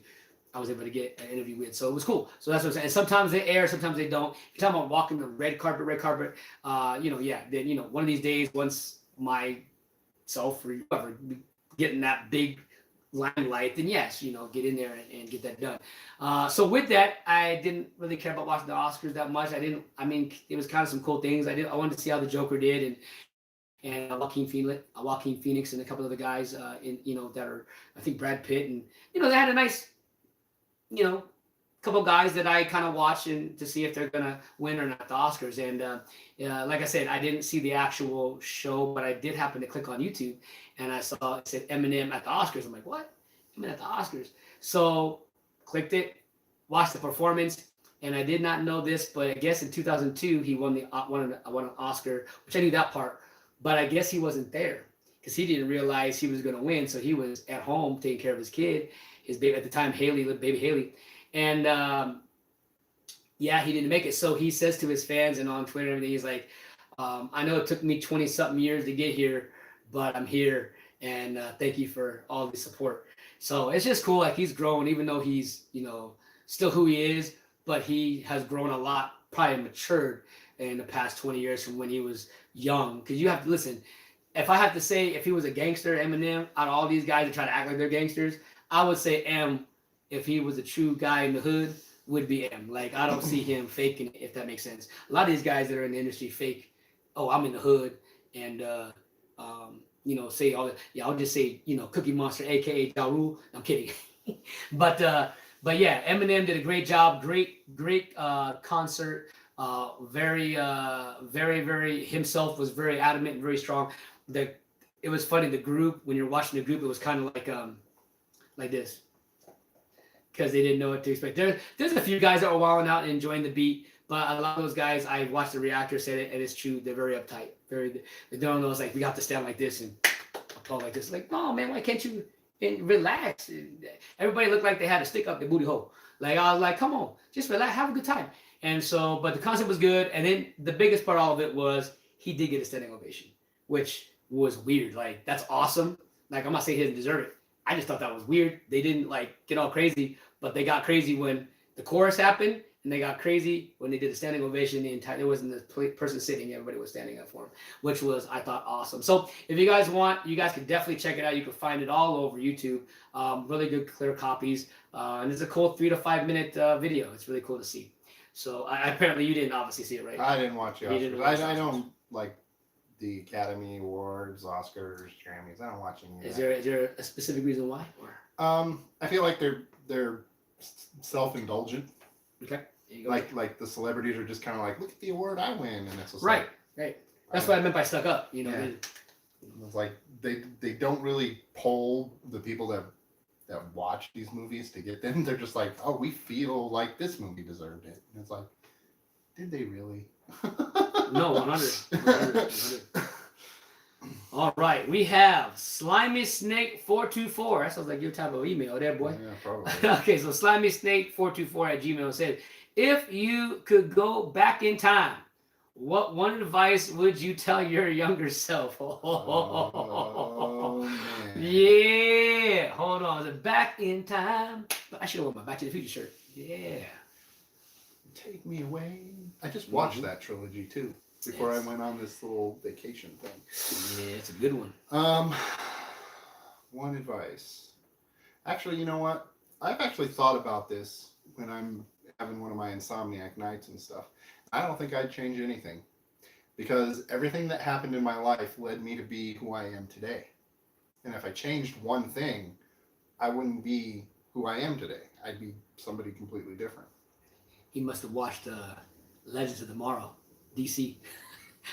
I was able to get an interview with, so it was cool. So that's what I'm saying. And sometimes they air, sometimes they don't. If you're talking about walking the red carpet, then one of these days, once myself or whoever getting that big limelight, then yes, get in there and get that done. So with that, I didn't really care about watching the Oscars that much. It was kind of some cool things. I wanted to see how the Joker did and Joaquin Phoenix and a couple other guys that are, I think Brad Pitt, and they had a nice couple guys that I kind of watch and to see if they're gonna win or not at the Oscars. And like I said, I didn't see the actual show, but I did happen to click on YouTube and I saw it said Eminem at the Oscars. I'm like, what? Eminem at the Oscars? So clicked it, watched the performance, and I did not know this, but I guess in 2002 he won an Oscar, which I knew that part, but I guess he wasn't there because he didn't realize he was gonna win, so he was at home taking care of his kid. His baby at the time, baby Haley, and he didn't make it. So he says to his fans and on Twitter and everything, he's like, I know it took me 20-something years to get here, but I'm here, and thank you for all the support. So it's just cool. Like he's grown, even though he's still who he is, but he has grown a lot, probably matured in the past 20 years from when he was young. Because you have to listen. If I have to say, if he was a gangster, Eminem, out of all these guys that try to act like they're gangsters, I would say M, if he was a true guy in the hood, would be M. Like, I don't see him faking it, if that makes sense. A lot of these guys that are in the industry fake, oh, I'm in the hood, and, say all that. Yeah, I'll just say, Cookie Monster, a.k.a. Ja Rule. I'm kidding. But yeah, Eminem did a great job. Great concert. Very, very, himself was very adamant and very strong. It was funny, the group, when you're watching the group, it was kind of like this, because they didn't know what to expect. There's a few guys that were wilding out and enjoying the beat, but a lot of those guys, I watched the reactor said it, and it's true. They're very uptight. They don't know. It's like we have to stand like this and applaud like this. Like, no, man, why can't you relax? Everybody looked like they had a stick up their booty hole. Like I was like, come on, just relax, have a good time. And so, but the concept was good. And then the biggest part of all of it was he did get a standing ovation, which was weird. Like that's awesome. Like I'm not saying he didn't deserve it. I just thought that was weird. They didn't get all crazy, but they got crazy when the chorus happened, and they got crazy when they did the standing ovation. The entire, there wasn't the person sitting, everybody was standing up for him, which was, I thought, awesome. So if you guys want, you guys can definitely check it out. You can find it all over YouTube. Really good, clear copies. And it's a cool 3 to 5 minute video. It's really cool to see. So apparently you didn't obviously see it, right?
I didn't watch the
You didn't
Oscars.
watch
I
the
don't like the Academy Awards, Oscars, Grammys. I don't watch any of that.
Is there a specific reason why? Or?
I feel like they're self-indulgent.
Okay. There you go.
Like the celebrities are just kind of like, look at the award I win, and it's just
right,
like,
right. That's what I meant by stuck up. You know.
Yeah. It's like they don't really poll the people that watch these movies to get them. They're just like, oh, we feel like this movie deserved it. And it's like, did they really?
No, 100. All right, we have Slimy Snake 424. That sounds like your type of email there, boy.
Yeah, probably.
Okay, so Slimy Snake 424 at Gmail said, if you could go back in time, what one advice would you tell your younger self?
Oh, man.
Yeah. Hold on. Is it back in time? I should have worn my Back to the Future shirt. Yeah.
Take me away. I just watched that trilogy too before I went on this little vacation thing.
Yeah, it's a good one.
One advice. Actually, you know what? I've actually thought about this when I'm having one of my insomniac nights and stuff. I don't think I'd change anything because everything that happened in my life led me to be who I am today. And if I changed one thing, I wouldn't be who I am today. I'd be somebody completely different.
He must have watched Legends of Tomorrow, DC.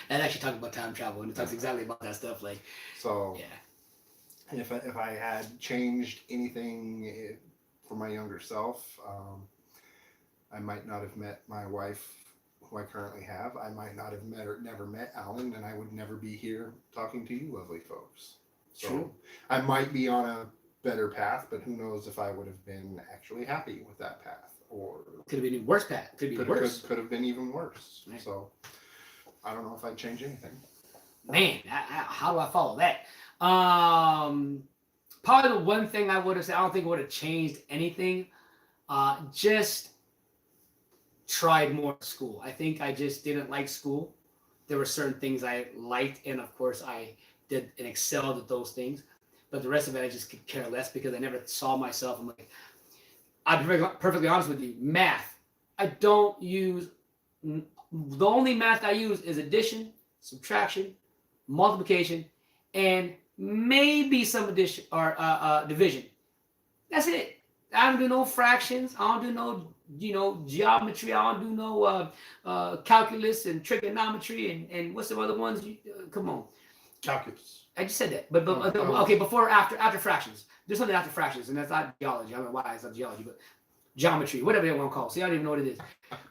That actually talks about time travel, and it talks exactly about that stuff. Like,
so
yeah.
If I had changed anything for my younger self, I might not have met my wife, who I currently have. I might not have met or never met Alan, and I would never be here talking to you lovely folks. So
True.
I might be on a better path, but who knows if I would have been actually happy with that path. Or
Could have been worse, Pat. Could have been worse.
Could have been even worse.
Right.
So I don't know if I'd change anything.
Man, how do I follow that? Probably the one thing I would have said, I don't think it would have changed anything. Just tried more school. I think I just didn't like school. There were certain things I liked, and of course I did and excelled at those things. But the rest of it, I just could care less because I never saw myself. I'm like, I'll be perfectly honest with you. Math, I don't use. The only math I use is addition, subtraction, multiplication, and maybe some addition or division. That's it. I don't do no fractions. I don't do no, geometry. I don't do no calculus and trigonometry and what's the other ones? Come on.
Calculus.
I just said that. But okay, before or after fractions. There's something after fractions, and that's not geology. I don't know why it's not geology, but geometry, whatever they want to call it. See, I don't even know what it is.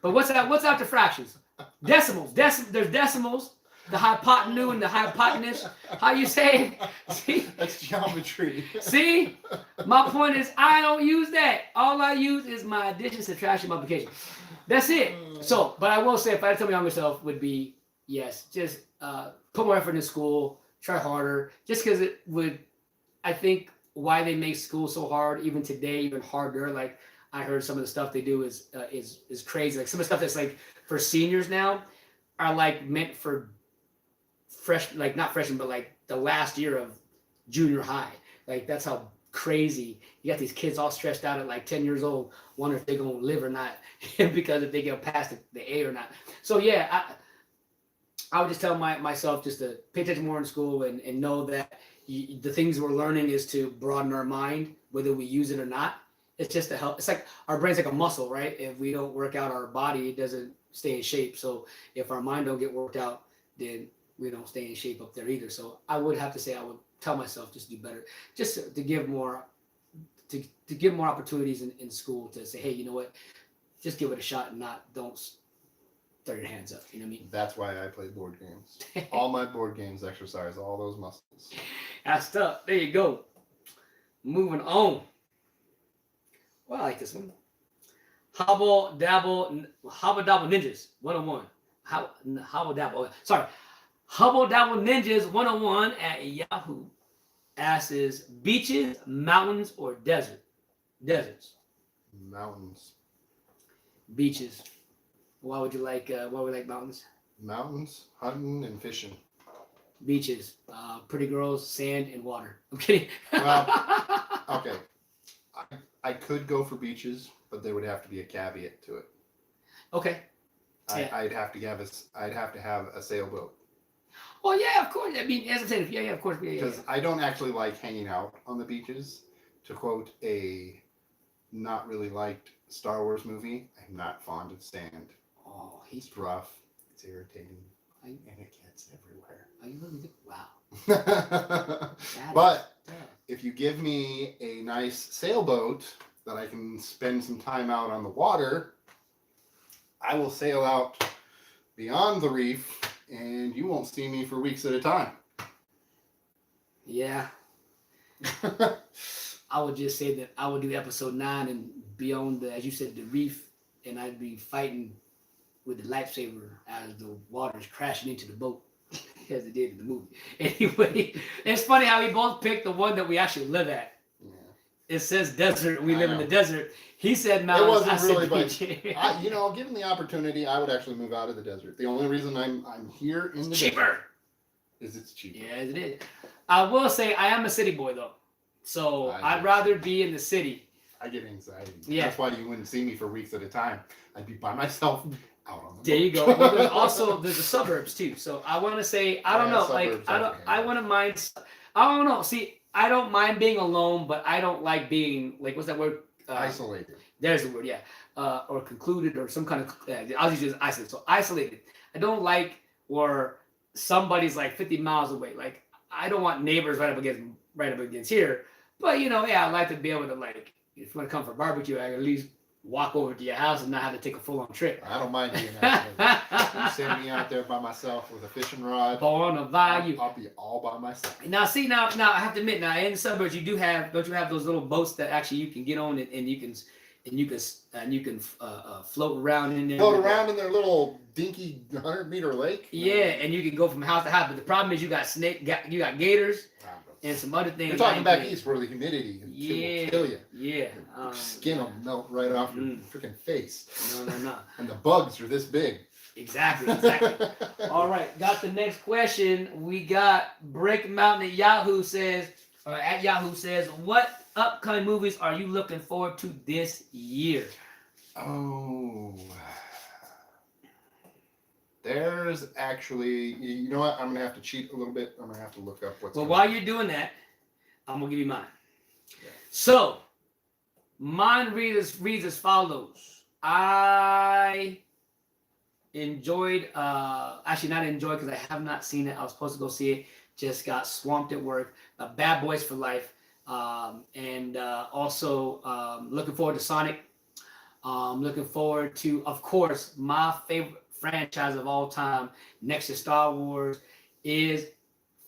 But what's after fractions? Decimals. There's decimals. The hypotenuse and the hypotenuse. How you say it? See?
That's geometry.
See? My point is I don't use that. All I use is my addition, subtraction, multiplication. That's it. So, but I will say, if I had to tell my younger self, would be, yes, just put more effort in school, try harder, just because it would, I think, why they make school so hard, even today, even harder. Like, I heard some of the stuff they do is crazy. Like, some of the stuff that's like for seniors now are like meant for not freshmen, but like the last year of junior high. Like, that's how crazy. You got these kids all stressed out at like 10 years old, wondering if they're going to live or not, because if they get past the A or not. So yeah, I would just tell myself just to pay attention more in school and know that the things we're learning is to broaden our mind, whether we use it or not. It's just to help. It's like our brain's like a muscle, right? If we don't work out our body, it doesn't stay in shape. So if our mind don't get worked out, then we don't stay in shape up there either. So I would have to say, I would tell myself just do better, just to give more, to give more opportunities in school, to say, hey, you know what, just give it a shot and don't throw your hands up. You know what I mean?
That's why I play board games. All my board games exercise all those muscles.
That's tough. There you go. Moving on. Well, I like this one. Hobble Dabble Ninjas 101. Hobble Dabble. Sorry. Hubble Dabble Ninjas 101 at Yahoo asks, beaches, mountains, or deserts?
Mountains.
Beaches. Why would you like? Why would you like mountains?
Mountains, hunting, and fishing.
Beaches, pretty girls, sand, and water. I'm kidding.
Well, okay. I could go for beaches, but there would have to be a caveat to it.
Okay. Yeah.
I'd have to have a sailboat.
Well, yeah, of course. I mean, as I said, yeah, of course. Yeah.
Because I don't actually like hanging out on the beaches. To quote a not really liked Star Wars movie, I'm not fond of sand.
Oh,
It's rough, it's irritating, and it gets everywhere.
Are you really? Wow.
But if you give me a nice sailboat that I can spend some time out on the water, I will sail out beyond the reef, and you won't see me for weeks at a time.
Yeah. I would just say that I would do episode 9 and be on the, as you said, the reef, and I'd be fighting with the lifesaver as the water is crashing into the boat, as it did in the movie. Anyway, it's funny how we both picked the one that we actually live at. Yeah. It says desert. We live in the desert. He said mountains.
It wasn't really, but given the opportunity, I would actually move out of the desert. The only reason I'm here in the
cheaper
is it's cheaper.
Yeah, it is. I will say I am a city boy though. So I'd rather be in the city. I
get anxiety. Yeah. That's why you wouldn't see me for weeks at a time. I'd be by myself out on the
There you go. Well, there's the suburbs too. So I want to say, I don't know. Like, I wouldn't mind. I don't know. See, I don't mind being alone, but I don't like being, like, what's that word?
Isolated.
There's the word, yeah. Or concluded or some kind of, I'll just use isolated. So isolated. I don't like where somebody's like 50 miles away. Like, I don't want neighbors right up against here. But, I like to be able to, like, if you want to come for barbecue, I can at least walk over to your house and not have to take a full-on trip.
I don't mind doing that. You send me out there by myself with a fishing rod.
On a bayou.
I'll be all by myself.
Now, see, now I have to admit, now in the suburbs, don't you have those little boats that actually you can get on and you can float around in there.
Float around in their little dinky 100-meter lake.
Yeah, and you can go from house to house. But the problem is you got gators. And some other things.
You're talking back east where the humidity will kill you.
Yeah.
Your skin will melt right off your freaking face.
No.
And the bugs are this big.
Exactly. All right, got the next question. We got Break Mountain at Yahoo says, what upcoming movies are you looking forward to this year?
Oh. There's actually, you know what? I'm going to have to cheat a little bit. I'm going to have to look up what's
while you're doing that, I'm going to give you mine. Yeah. So, mine reads as follows. I enjoyed, actually not enjoyed because I have not seen it. I was supposed to go see it. Just got swamped at work. Bad Boys for Life. And also looking forward to Sonic. Looking forward to, of course, my favorite franchise of all time next to Star Wars is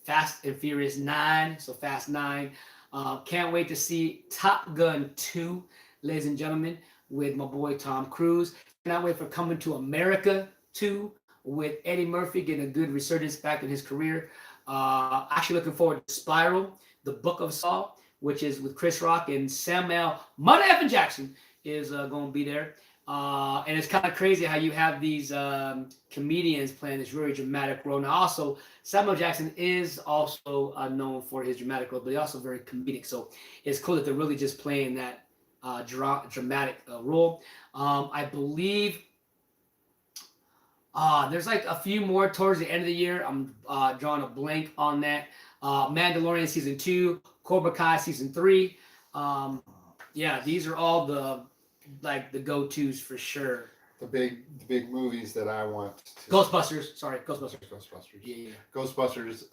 Fast and Furious 9. So Fast 9. Can't wait to see Top Gun 2, ladies and gentlemen, with my boy Tom Cruise. Cannot wait for Coming to America 2 with Eddie Murphy getting a good resurgence back in his career. Actually looking forward to Spiral, The Book of Saw, which is with Chris Rock and Samuel Mother Effin' Jackson is going to be there. And it's kind of crazy how you have these comedians playing this really dramatic role. Now, also, Samuel Jackson is also known for his dramatic role, but he's also very comedic. So it's cool that they're really just playing that dramatic role. I believe there's like a few more towards the end of the year. I'm drawing a blank on that. Mandalorian Season 2, Cobra Kai Season 3. Yeah, these are all the go-tos for sure.
The big movies that I want to...
Ghostbusters. Yeah.
Ghostbusters.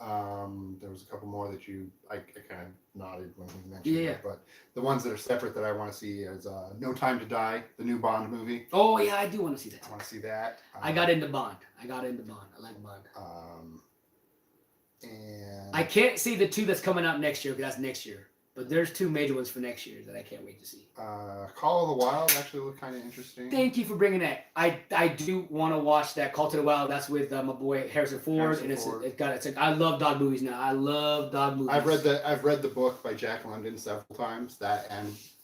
There was a couple more that I kind of nodded when you mentioned it, but the ones that are separate that I want to see is No Time to Die, the new Bond movie.
Oh yeah, I do want to see that.
I want to see that.
I got into Bond. I like Bond.
And
I can't see the 2 that's coming out next year because that's next year. But there's two major ones for next year that I can't wait to see.
Call of the Wild actually looked kind of interesting.
Thank you for bringing that. I do want to watch that Call to the Wild. That's with my boy Harrison Ford, I love dog movies now. I love dog movies.
I've read the book by Jack London several times, that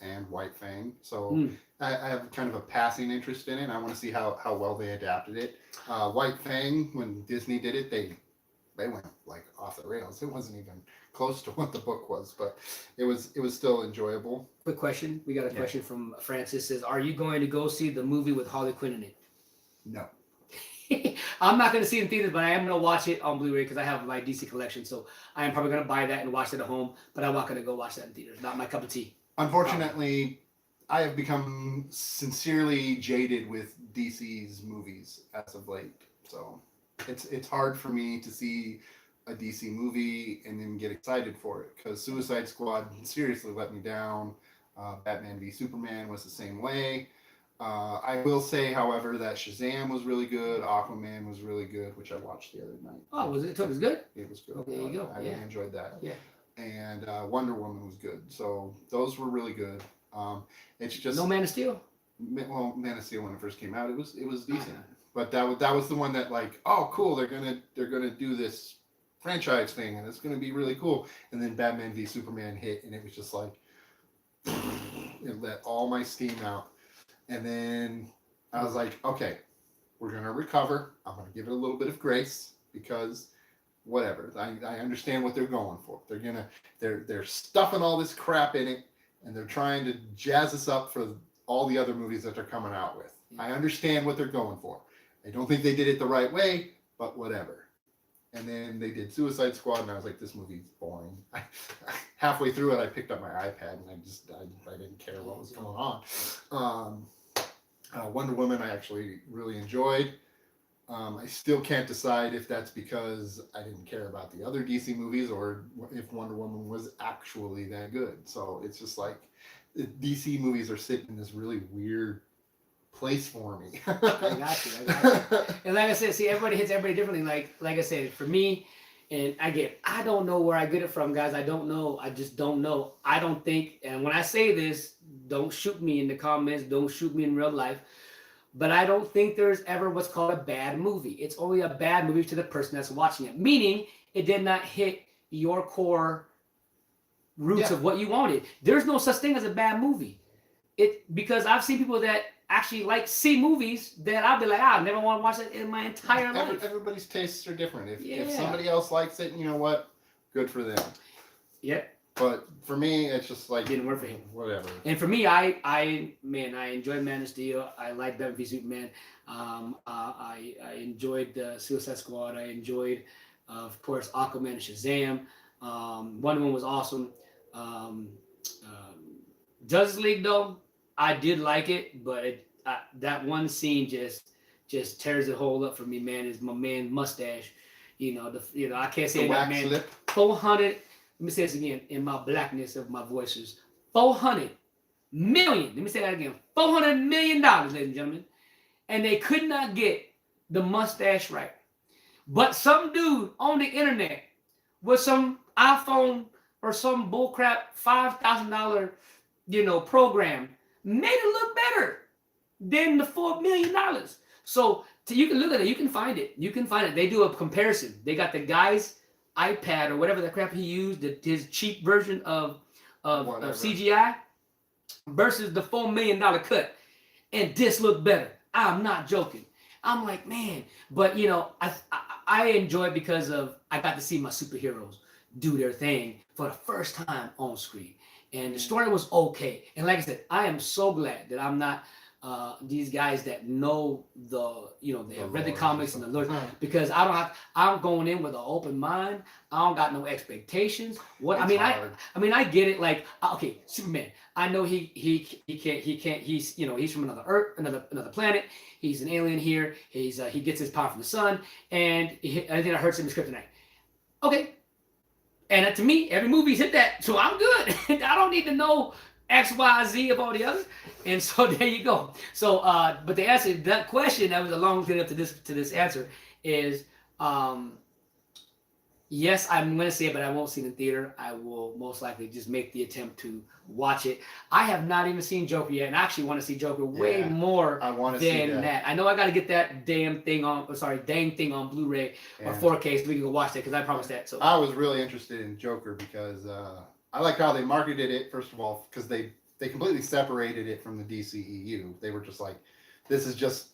and White Fang. So I have kind of a passing interest in it. I want to see how well they adapted it. White Fang, when Disney did it, they went like off the rails. It wasn't even close to what the book was, but it was still enjoyable.
Quick question. We got a question from Francis. Says, are you going to go see the movie with Harley Quinn in it?
No.
I'm not going to see it in theaters, but I am going to watch it on Blu-ray because I have my DC collection. So I am probably going to buy that and watch it at home, but I'm not going to go watch that in theaters. Not my cup of tea.
Unfortunately, I have become sincerely jaded with DC's movies as of late. So it's hard for me to see a DC movie and then get excited for it, because Suicide Squad seriously let me down. Batman v Superman was the same way. I will say, however, that Shazam was really good. Aquaman was really good, which I watched the other night.
Oh, was it? It was good?
It was good.
Oh, there you go.
I really enjoyed that.
Yeah.
And Wonder Woman was good. So those were really good. It's just
no Man of Steel.
Well, Man of Steel when it first came out, it was decent. But that was the one that, like, oh cool, they're gonna do this franchise thing and it's gonna be really cool. And then Batman v Superman hit and it was just like it let all my steam out. And then I was like, okay, we're gonna recover. I'm gonna give it a little bit of grace, because whatever. I understand what they're going for. They're stuffing all this crap in it and they're trying to jazz us up for all the other movies that they're coming out with. I understand what they're going for. I don't think they did it the right way, but whatever. And then they did Suicide Squad, and I was like, this movie's boring. Halfway through it, I picked up my iPad, and I didn't care what was going on. Wonder Woman, I actually really enjoyed. I still can't decide if that's because I didn't care about the other DC movies or if Wonder Woman was actually that good. So it's just like DC movies are sitting in this really weird place for me.
I got you. And like I said, see, everybody hits everybody differently. Like I said, for me, and I don't know where I get it from, guys. I don't know. I just don't know. I don't think, and when I say this, don't shoot me in the comments. Don't shoot me in real life. But I don't think there's ever what's called a bad movie. It's only a bad movie to the person that's watching it. Meaning, it did not hit your core roots of what you wanted. There's no such thing as a bad movie. Because I've seen people that actually see movies that I'll be like, I never want to watch it in my entire life.
Everybody's tastes are different. If somebody else likes it, you know what? Good for them.
Yep.
But for me, it's just like,
didn't work for him.
Whatever.
And for me, I enjoyed Man of Steel. I liked Batman v Superman. I enjoyed the Suicide Squad. I enjoyed, of course, Aquaman and Shazam. Wonder Woman was awesome. Justice League, though, I did like it, but that one scene just tears the whole up for me, man. Is my man mustache? I can't say that, man.
Lip.
400. Let me say this again in my blackness of my voices. 400 million. Let me say that again. $400 million, ladies and gentlemen, and they could not get the mustache right. But some dude on the internet with some iPhone or some bullcrap $5,000, program made it look better than the $4 million. So you can look at it. You can find it. They do a comparison. They got the guy's iPad or whatever the crap he used, his cheap version of CGI versus the $4 million cut. And this looked better. I'm not joking. I'm like, man. But, I enjoy it because I got to see my superheroes do their thing for the first time on screen. And the story was okay. And like I said, I am so glad that I'm not these guys that know they have read the comics and the lore, because I'm going in with an open mind. I don't got no expectations. I get it. Like, okay, Superman. I know he can't. He's from another Earth, another planet. He's an alien here. He gets his power from the sun, and anything that hurts him is kryptonite. Okay. And to me, every movie's hit that, so I'm good. I don't need to know X, Y, Z of all the others. And so there you go. So, but the answer to that question, that was a long lead up to this answer, is Yes, I'm going to say it, but I won't see it in theater. I will most likely just make the attempt to watch it. I have not even seen Joker yet, and I actually want to see Joker way more
I want to see
than that. I know I got to get that dang thing on Blu-ray or 4K so we can go watch that because I promised that. So
I was really interested in Joker because I like how they marketed it. First of all, because they completely separated it from the DCEU. They were just like, this is just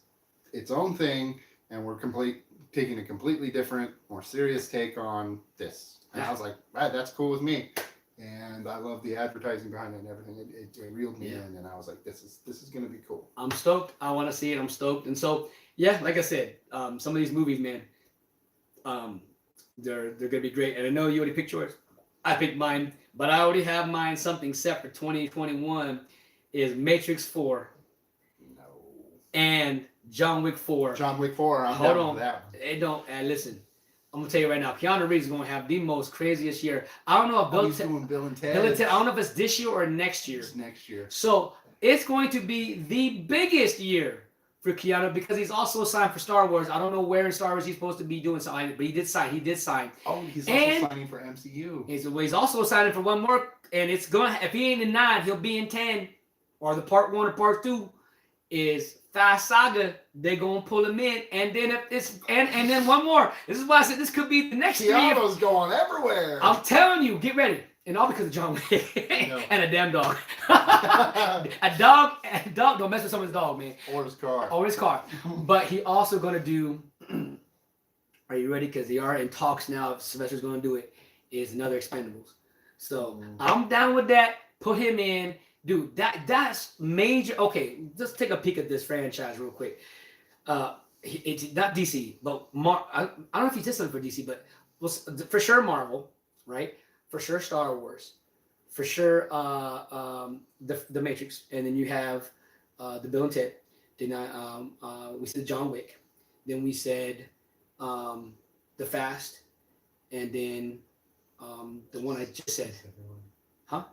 its own thing, and we're taking a completely different, more serious take on this. And I was like, that's cool with me. And I love the advertising behind it and everything. It reeled me in, and I was like, this is going to be cool.
I'm stoked. I want to see it. I'm stoked. And so, yeah, like I said, some of these movies, man, they're going to be great. And I know you already picked yours. I picked mine, but I already have mine. Something set for 2021 is Matrix 4 and John Wick 4.
John Wick 4. I'm
Hold
down
on.
with that one.
It don't. And listen, I'm gonna tell you right now, Keanu Reeves is gonna have the most craziest year. I don't know if
He's doing Bill and Ted.
I don't know if it's this year or next year.
It's next year.
So it's going to be the biggest year for Keanu because he's also signed for Star Wars. I don't know where in Star Wars he's supposed to be doing something, but he did sign.
Oh, he's also signing for MCU.
He's also signing for one more, and it's gonna. If he ain't in 9, he'll be in 10, or the part 1 or part 2 is Fast Saga. They're gonna pull him in, and then if it's and then one more. This is why I said this could be the next year.
Keanu's going everywhere.
I'm telling you, get ready. And all because of John Wick and a damn dog. a dog don't mess with someone's dog, man.
Or his car.
Or his car. But he also gonna do. Are you ready? Because they are in talks now. If Sylvester's gonna do it, is another Expendables. So I'm down with that. Put him in. Dude, that's major. Okay, just take a peek at this franchise real quick. It's not DC, but I don't know if he did something for DC, but for sure Marvel, right? For sure Star Wars, for sure the Matrix, and then you have the Bill and Ted. Then we said John Wick, then we said the Fast, and then the one I just said, huh?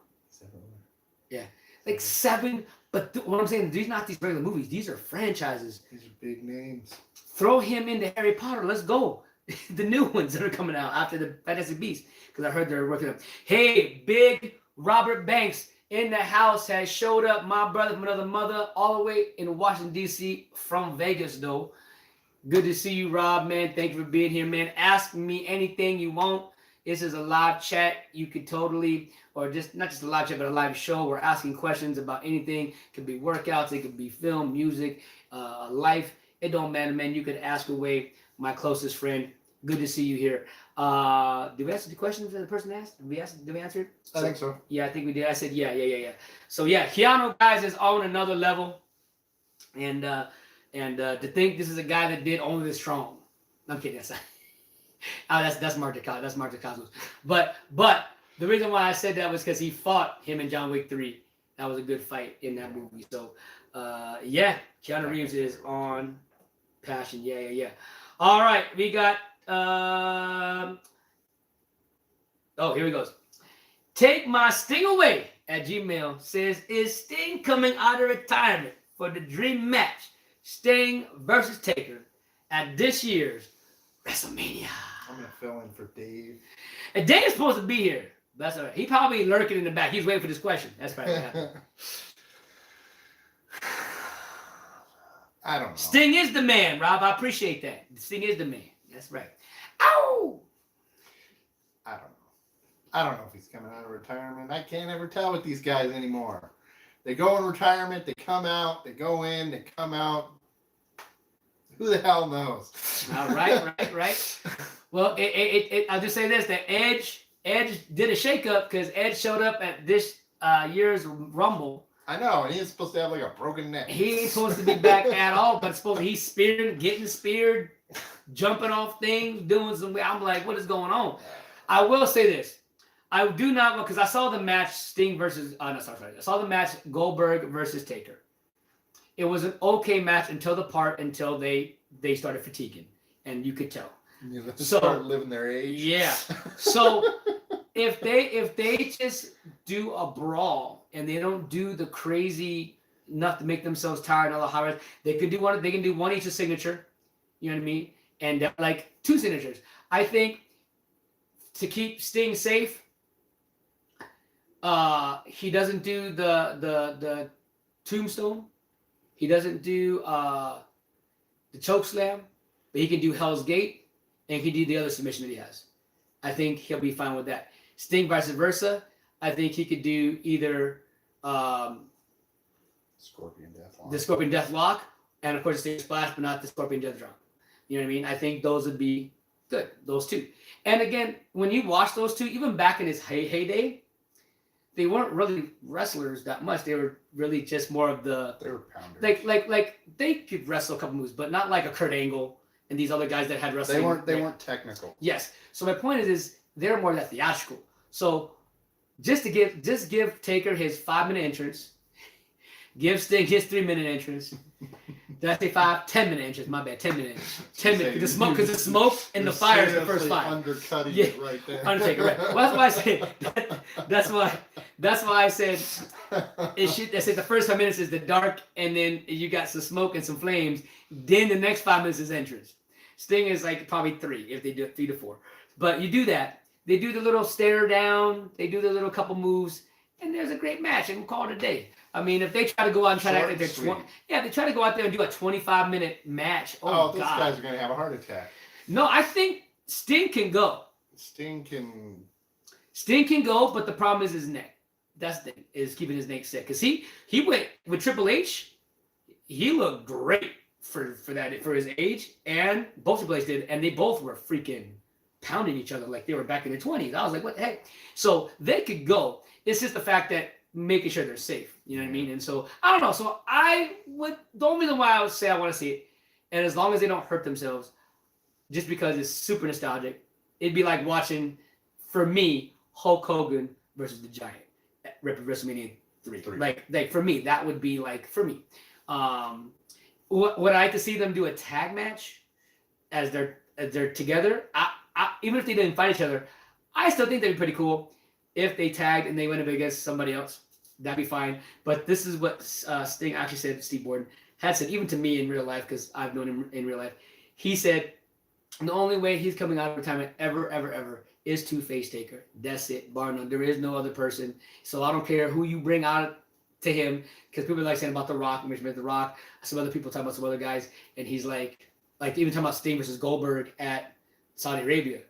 Yeah. Like 7, but what I'm saying, these are not these regular movies. These are franchises.
These are big names.
Throw him into Harry Potter. Let's go. The new ones that are coming out after the Fantastic Beasts, because I heard they're working up. Hey, big Robert Banks in the house has showed up. My brother from another mother, all the way in Washington, D.C. from Vegas, though. Good to see you, Rob, man. Thank you for being here, man. Ask me anything you want. This is a live chat. You could totally, or just not just a live chat, but a live show. We're asking questions about anything. It could be workouts. It could be film, music, life. It don't matter, man. You could ask away. My closest friend. Good to see you here. Did we answer the questions that the person asked? Did we answer it?
I think so.
Yeah, I think we did. I said yeah. So yeah, Keanu, guys, is on another level. And to think this is a guy that did Only the Strong. I'm kidding. That's Marta Cosmos. But the reason why I said that was because he fought him in John Wick 3. That was a good fight in that movie. So yeah, Keanu Reeves is on Passion. Yeah. All right, we got here he goes. Take my Sting away at Gmail says, is Sting coming out of retirement for the dream match? Sting versus Taker at this year's WrestleMania.
I'm gonna fill in for Dave.
And Dave's supposed to be here. That's all right. He probably lurking in the back. He's waiting for this question. That's right.
I don't know.
Sting is the man, Rob. I appreciate that. Sting is the man. That's right. Ow!
I don't know if he's coming out of retirement. I can't ever tell with these guys anymore. They go in retirement, they come out, they go in, they come out. Who the hell knows?
Right. Well, I'll just say this: that Edge did a shakeup because Edge showed up at this year's Rumble.
I know, and he's supposed to have like a broken neck.
He ain't supposed to be back at all, but he's speared, getting speared, jumping off things, doing some. I'm like, what is going on? I will say this: I do not, because I saw the match Sting versus. I saw the match Goldberg versus Taker. It was an okay match until they started fatiguing, and you could tell.
Yeah, start living their age.
Yeah. So if they just do a brawl and they don't do the crazy enough to make themselves tired and all the high, they can do one each a signature. You know what I mean? And like 2 signatures. I think to keep Sting safe, he doesn't do the tombstone. He doesn't do the choke slam, but he can do Hell's Gate, and he can do the other submission that he has. I think he'll be fine with that. Sting vice versa. I think he could do either
Scorpion Deathlock.
the Scorpion Deathlock, and of course the Sting Splash, but not the Scorpion Death Drop. You know what I mean? I think those would be good, those two. And again, when you watch those two, even back in his heyday, they weren't really wrestlers that much. They were really just more of the
They were pounders.
like they could wrestle a couple moves, but not like a Kurt Angle and these other guys that had wrestling.
They weren't technical.
Yes. So my point is they're more that theatrical. So just give Taker his 5-minute entrance, give Sting his 3-minute entrance. Did I say 5? 10-minute entrance. My bad. 10-minute entrance. 10 minutes. Because the smoke and the fire is the first 5.
Undercutting
Yeah.
it right there.
Undertaker, right? Well, that's why I said. That's why I said it should. I said the first 5 minutes is the dark, and then you got some smoke and some flames. Then the next 5 minutes is entrance. Sting is like probably 3 if they do it 3 to 4. But you do that. They do the little stare down. They do the little couple moves, and there's a great match, and we'll call it a day. I mean, if they try to go out and try to act like they're 20, they try to go out there and do a 25-minute match. Oh,
those
God.
guys are gonna have a heart attack.
No, I think Sting can go.
Sting can
go, but the problem is his neck. That's the thing, is keeping his neck set. Because he went with Triple H, he looked great for his age, and both Triple H did, and they both were freaking pounding each other like they were back in their 20s. I was like, what the heck? So they could go. It's just the fact that making sure they're safe. You know what I mean? And so I don't know. So the only reason why I would say I want to see it, and as long as they don't hurt themselves, just because it's super nostalgic, it'd be like watching, for me, Hulk Hogan versus the Giant at WrestleMania 3. Like for me, that would be like for me. Would I like to see them do a tag match as they're together? Even if they didn't fight each other, I still think that'd be pretty cool. If they tagged and they went up against somebody else, that'd be fine. But this is what Sting actually said, Steve Borden had said, even to me in real life, because I've known him in real life. He said, the only way he's coming out of retirement ever is to face Taker. That's it, bar none. There is no other person. So I don't care who you bring out to him, because people are like saying about The Rock, The Rock, some other people talking about some other guys, and he's like even talking about Sting versus Goldberg at Saudi Arabia.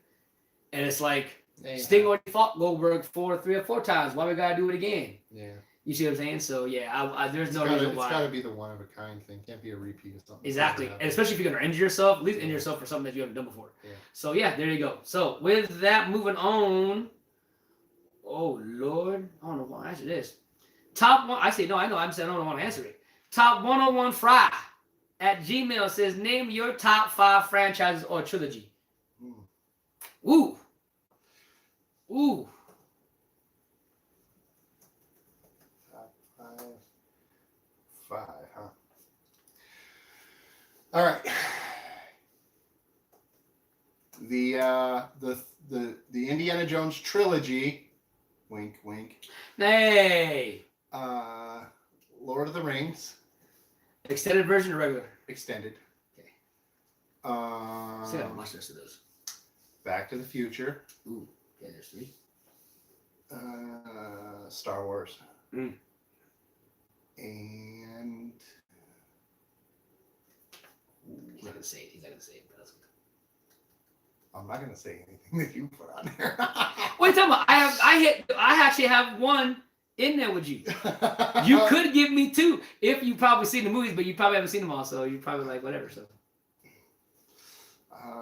And it's like, Sting already fought Goldberg 3 or 4 times. Why we gotta do it again?
Yeah.
You see what I'm saying? So yeah, there's no reason why.
It's gotta be the one of a kind thing. Can't be a repeat of something.
Exactly, and especially if you're gonna injure yourself, at least injure yourself for something that you haven't done before.
Yeah.
So yeah, there you go. So with that, moving on. Oh Lord, I don't know why I answer this. Top one. I say no. I know. I'm saying I don't want to answer it. Top 101 Fry at Gmail says, name your top 5 franchises or trilogy. Ooh.
Top 5, huh? All right. The Indiana Jones trilogy. Wink, wink.
Hey.
Lord of the Rings.
Extended version or regular?
Extended.
Okay. Still haven't watched the rest of those.
Back to the Future.
Ooh. Yeah, there's 3.
Star Wars.
Mm.
And
He's not gonna say it. But that's okay.
I'm not gonna say anything that you put on there.
What are you talking about? I actually have one in there with you. You could give me 2 if you probably seen the movies, but you probably haven't seen them all, so you're probably like whatever. So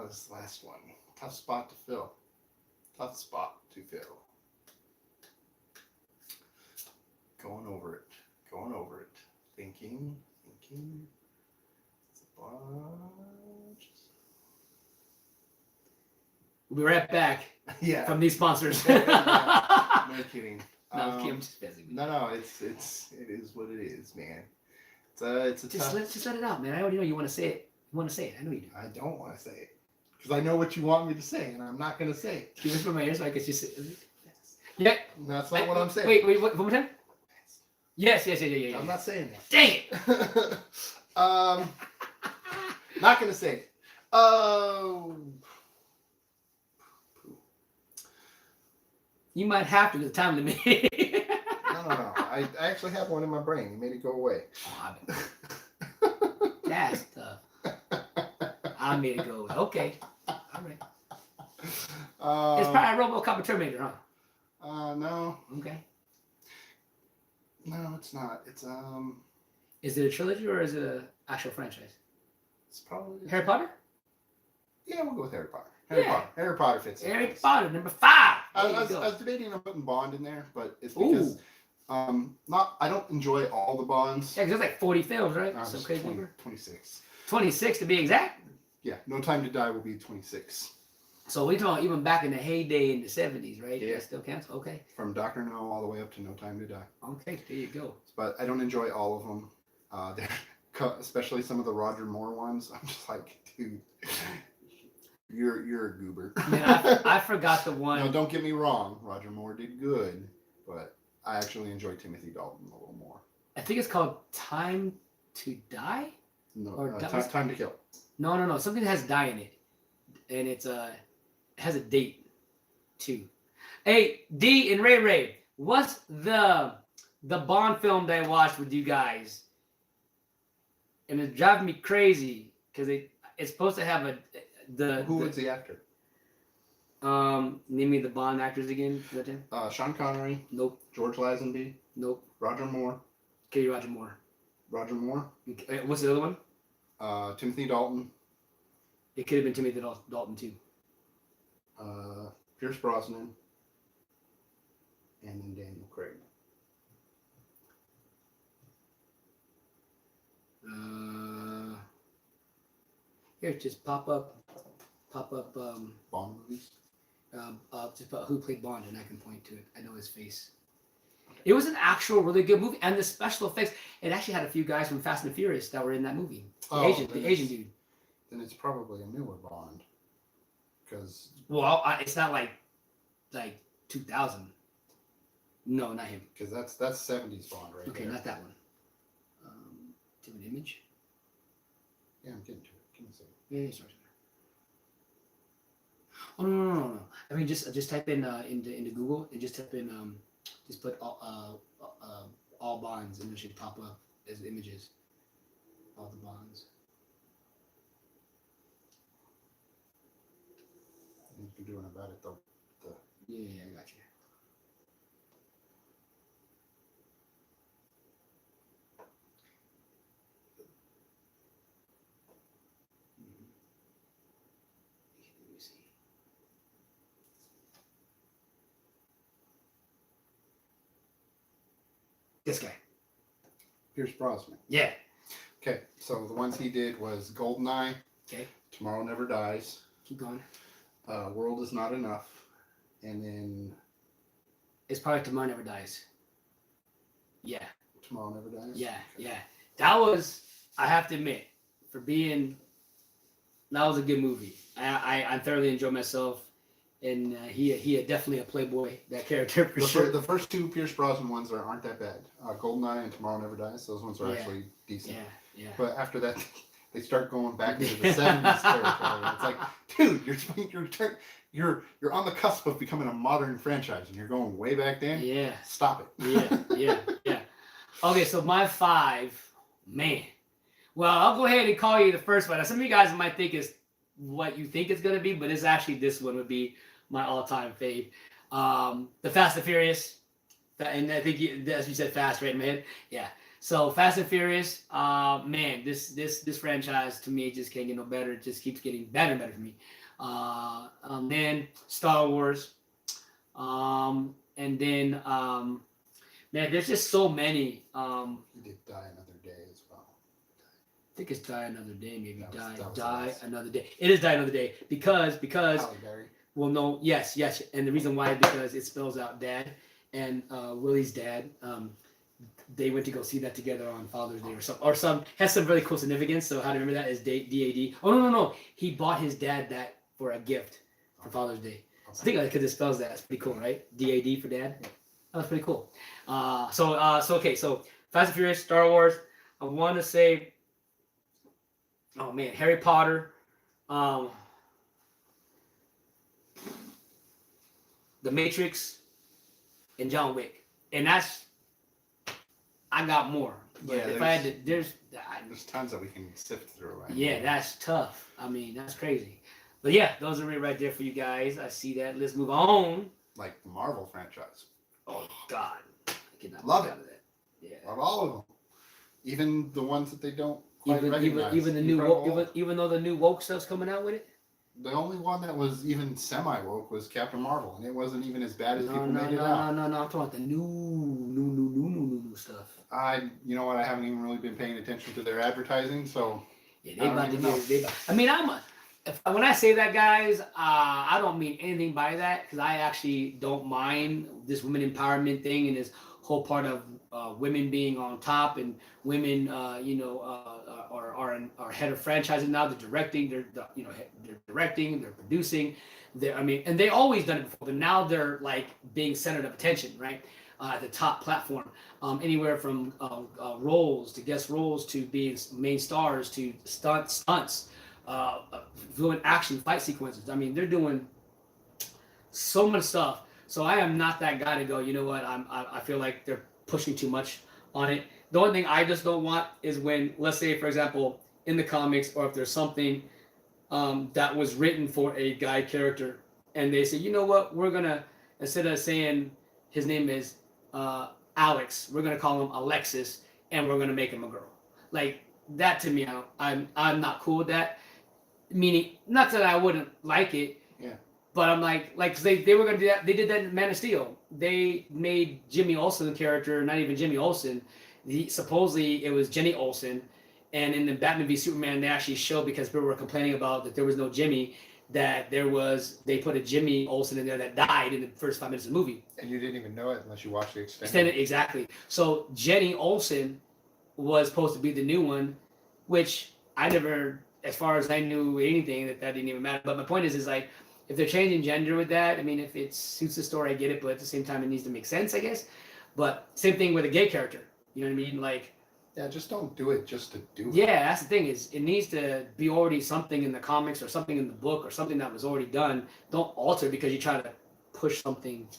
this last one, tough spot to fill. Going over it. Thinking. It's a bunch.
we'll be right back
Yeah.
from these sponsors.
No kidding.
No, I'm just messing with you.
No, it is what it is, man. It's a
Just
tough.
let it out, man. I already know you want to say it. I know you do.
I don't want to say it because I know what you want me to say, and I'm not going to say it.
Give it from my ears so I can just say it. Yeah.
That's not what I'm saying.
Wait, one more time? Yes. Yeah.
I'm not saying that.
Dang it.
Not going to say it.
You might have to. The time limit.
No. I actually have one in my brain. You made it go away.
Oh, that's tough. I made it go away. Okay. All right. It's probably RoboCop or Terminator, huh?
No.
Okay.
No, it's not. It's
Is it a trilogy or is it an actual franchise?
It's probably
Harry Potter?
Yeah, we'll go with Harry Potter.
Yeah.
Harry Potter fits.
Harry Potter, number 5.
I was debating on putting Bond in there, but it's because I don't enjoy all the Bonds.
Yeah, because there's like 40 films, right? Some crazy
20,
number.
26.
26 to be exact.
Yeah, No Time to Die will be 26.
So we're talking even back in the heyday in the 70s, right?
Yeah.
That still counts? Okay.
From Dr. No all the way up to No Time to Die.
Okay, there you go.
But I don't enjoy all of them. Especially some of the Roger Moore ones. I'm just like, dude, you're a goober.
Man, I forgot the one.
No, don't get me wrong. Roger Moore did good, but I actually enjoy Timothy Dalton a little more.
I think it's called Time to Die?
No,
Or
Time to Kill.
No. Something that has die in it. And it has a date too. Hey, D and Ray, what's the Bond film that I watched with you guys? And it's driving me crazy because it's supposed to have
Who was the actor?
Name me the Bond actors again. Is that him?
Sean Connery.
Nope.
George Lazenby.
Nope.
Roger Moore.
Okay, Roger Moore.
Roger Moore.
Okay, what's the other one?
Timothy Dalton.
It could have been Timothy Dalton too.
Pierce Brosnan. And then Daniel Craig.
Here, just pop up.
Bond movies.
Just who played Bond, and I can point to it. I know his face. It was an actual really good movie, and the special effects. It actually had a few guys from Fast and Furious that were in that movie. The Asian dude.
Then it's probably a newer Bond, because
it's not like 2000. No, not him.
Because that's 70s Bond right
Okay,
there.
not that one. Do an image.
Yeah, I'm getting to it. Give me a second.
Yeah, sorry. Oh no. I mean, just type in into Google and just type in just put all bonds and it should pop up as images. All the bonds.
You're doing about it though.
Yeah, I got you. Let me see. This guy.
Pierce Brosnan.
Yeah.
Okay, so the ones he did was Goldeneye.
Okay.
Tomorrow Never Dies.
Keep going.
World Is Not Enough. And then
It's probably Tomorrow Never Dies. Yeah.
Tomorrow Never Dies.
Yeah. That was, I have to admit, that was a good movie. I thoroughly enjoyed myself, and he had definitely a playboy, that character for sure.
The first two Pierce Brosnan ones aren't that bad. Goldeneye and Tomorrow Never Dies. Those ones are actually decent.
Yeah.
But after that, they start going back into the 70s territory. It's like, dude, you're on the cusp of becoming a modern franchise, and you're going way back then.
Yeah.
Stop it.
Yeah. Okay, so my 5, man. Well, I'll go ahead and call you the first one. Now, some of you guys might think it's what you think it's gonna be, but it's actually this one would be my all-time fave. The Fast and Furious, and I think as you said, Fast right in my head. Yeah. So Fast and Furious, man, this franchise to me just can't get no better. It just keeps getting better and better for me. Then Star Wars, and then man, there's just so many.
He did Die Another Day as well.
I think it's Die Another Day, maybe
That was
Die Another Day. It is Die Another Day because
Halle Berry.
well, no, yes, and the reason why is because it spells out dad, and Willie's dad. They went to go see that together on Father's Day or some has some really cool significance. So how to remember that is DAD. Oh no, he bought his dad that for a gift for Father's Day.
Okay.
So think of it because it spells that. It's pretty cool, right? DAD for dad.
Yeah.
That's pretty cool. So Fast and Furious, Star Wars. I want to say, oh man, Harry Potter. The Matrix. and John Wick, and that's I got more. But
Yeah,
if I had to,
there's tons that we can sift through.
yeah, that's tough. I mean, that's crazy. But yeah, those are right there for you guys. I see that. Let's move on.
Like the Marvel franchise.
Oh God, I cannot
Love
get
it.
out of that. Yeah.
Love all of them, even the ones that they don't quite
Even
recognize.
even the new woke, even though the new woke stuff's coming out with it.
The only one that was even semi woke was Captain Marvel, and it wasn't even as bad as
No,
people
no,
made it
no,
out.
no, no, no. I'm talking about the new stuff.
You know what? I haven't even really been paying attention to their advertising, so
Yeah,
I don't even know.
I mean, when I say that, guys, I don't mean anything by that because I actually don't mind this women empowerment thing and this whole part of women being on top and women, are head of franchising now. They're directing. They're directing. They're producing. And they always done it before, but now they're like being centered of attention, right? At the top platform, anywhere from roles to guest roles to being main stars to stunts, doing action fight sequences. I mean, they're doing so much stuff. So I am not that guy to go. You know what? I feel like they're pushing too much on it. The only thing I just don't want is when, let's say, for example, in the comics, or if there's something that was written for a guy character, and they say, you know what, we're gonna, instead of saying his name is Alex, we're gonna call him Alexis, and we're gonna make him a girl. Like that to me, I'm not cool with that. Meaning, not that I wouldn't like it,
Yeah.
but I'm like 'cause they were gonna do that. They did that in Man of Steel. They made Jimmy Olsen the character, not even Jimmy Olsen. Supposedly it was Jenny Olsen, and in the Batman v Superman, they actually showed, because people were complaining about that there was no Jimmy, that they put a Jimmy Olsen in there that died in the first 5 minutes of the movie.
And you didn't even know it unless you watched the extended.
Exactly. So Jenny Olsen was supposed to be the new one, which I never, as far as I knew anything, that didn't even matter. But my point is like, if they're changing gender with that, I mean, if it suits the story, I get it, but at the same time, it needs to make sense, I guess. But same thing with a gay character. You know what I mean? Like,
yeah, just don't do it just to do it.
yeah, that's the thing, is it needs to be already something in the comics or something in the book or something that was already done. Don't alter because you try to push something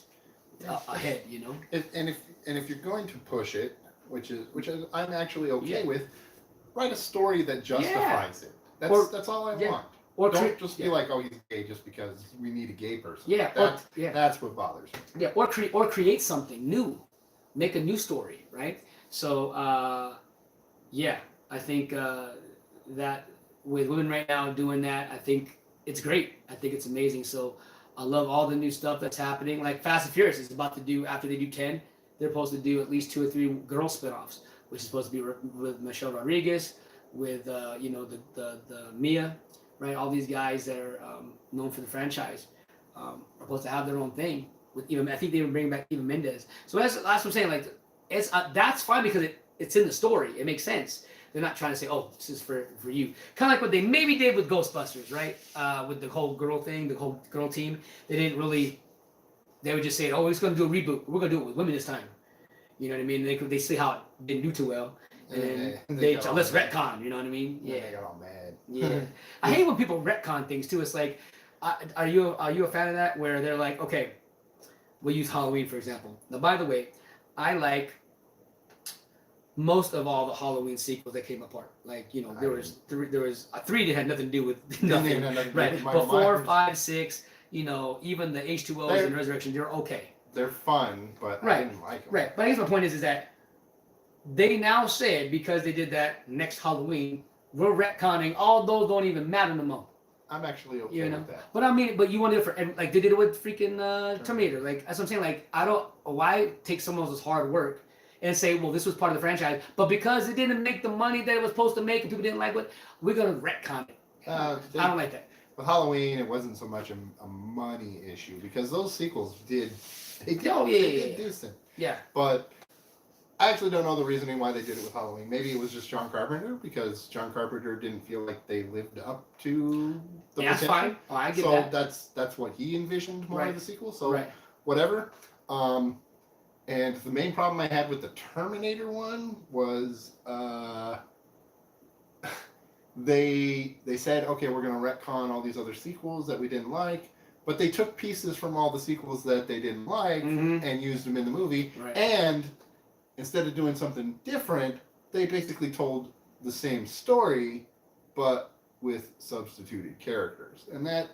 ahead, you know?
And if you're going to push it, which I'm actually okay with, write a story that justifies it. That's all I want. Or don't just be like, oh, he's gay just because we need a gay person.
Yeah,
that's what bothers me.
Yeah, or create something new, make a new story, right? So I think that with women right now doing that, I think it's great. I think it's amazing. So I love all the new stuff that's happening. Like Fast and Furious is about to do, after they do 10, they're supposed to do at least 2 or 3 girl spinoffs, which is supposed to be with Michelle Rodriguez, with the Mia, right? All these guys that are known for the franchise are supposed to have their own thing. With even, I think they even bring back Eva Mendes. So that's what I'm saying. Like, it's that's fine because it's in the story. It makes sense. They're not trying to say, oh, this is for you. Kind of like what they maybe did with Ghostbusters, right? With the whole girl thing, the whole girl team. They didn't really. They would just say, oh, we're just going to do a reboot. We're going to do it with women this time. You know what I mean? They see how it didn't do too well. And then let's retcon, you know what I mean?
Yeah. They got all mad.
Yeah. I hate when people retcon things too. It's like, are you a fan of that? Where they're like, okay, we'll use Halloween for example. Now, by the way, I like most of all the Halloween sequels that came apart. Like, there was three that had nothing to do with nothing. Right. But 4, 5, 6, even the H2Os and Resurrection, they're okay.
They're fun, but I didn't like them.
Right. But I guess my point is that they now said, because they did that next Halloween, we're retconning. All those don't even matter no more.
I'm actually okay with that.
But I mean, but you want to do it for, like they did it with freaking Terminator. Like, that's what I'm saying. Like, why take someone else's hard work and say, well, this was part of the franchise, but because it didn't make the money that it was supposed to make and people didn't like it, we're going to retcon it. I don't like that.
With Halloween, it wasn't so much a money issue because those sequels did decent.
Yeah.
But I actually don't know the reasoning why they did it with Halloween. Maybe it was just John Carpenter, because John Carpenter didn't feel like they lived up to the potential. That's fine.
Oh, I get that.
So that's what he envisioned more of the sequel. So whatever. And the main problem I had with the Terminator one was they said, okay, we're going to retcon all these other sequels that we didn't like, but they took pieces from all the sequels that they didn't like and used them in the movie.
Right.
And instead of doing something different, they basically told the same story, but with substituted characters. And that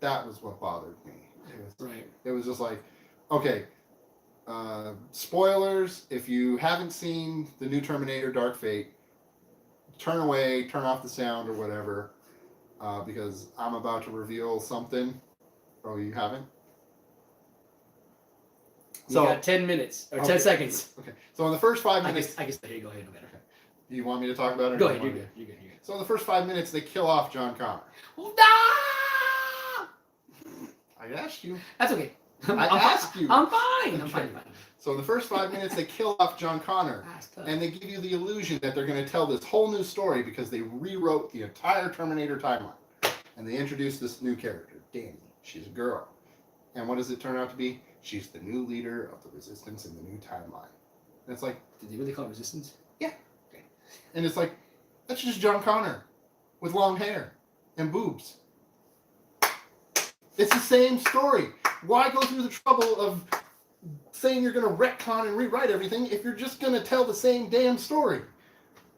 was what bothered me. It was just like, okay, spoilers, if you haven't seen the new Terminator Dark Fate, turn away, turn off the sound or whatever, because I'm about to reveal something. Oh, you haven't?
You got 10 minutes or 10 seconds.
Okay. So in the first 5 minutes,
I guess here you go ahead. No matter.
Okay. Do you want me to talk about it?
Go ahead. You're good.
So in the first 5 minutes, they kill off John Connor.
No!
I asked you.
That's okay.
I asked you.
I'm fine. I'm fine.
So in the first 5 minutes, they kill off John Connor, and they give you the illusion that they're going to tell this whole new story because they rewrote the entire Terminator timeline, and they introduced this new character, Danny. She's a girl, and what does it turn out to be? She's the new leader of the Resistance in the new timeline. And it's like,
did they really call it Resistance?
Yeah. Okay. And it's like, that's just John Connor with long hair and boobs. It's the same story. Why go through the trouble of saying you're going to retcon and rewrite everything if you're just going to tell the same damn story?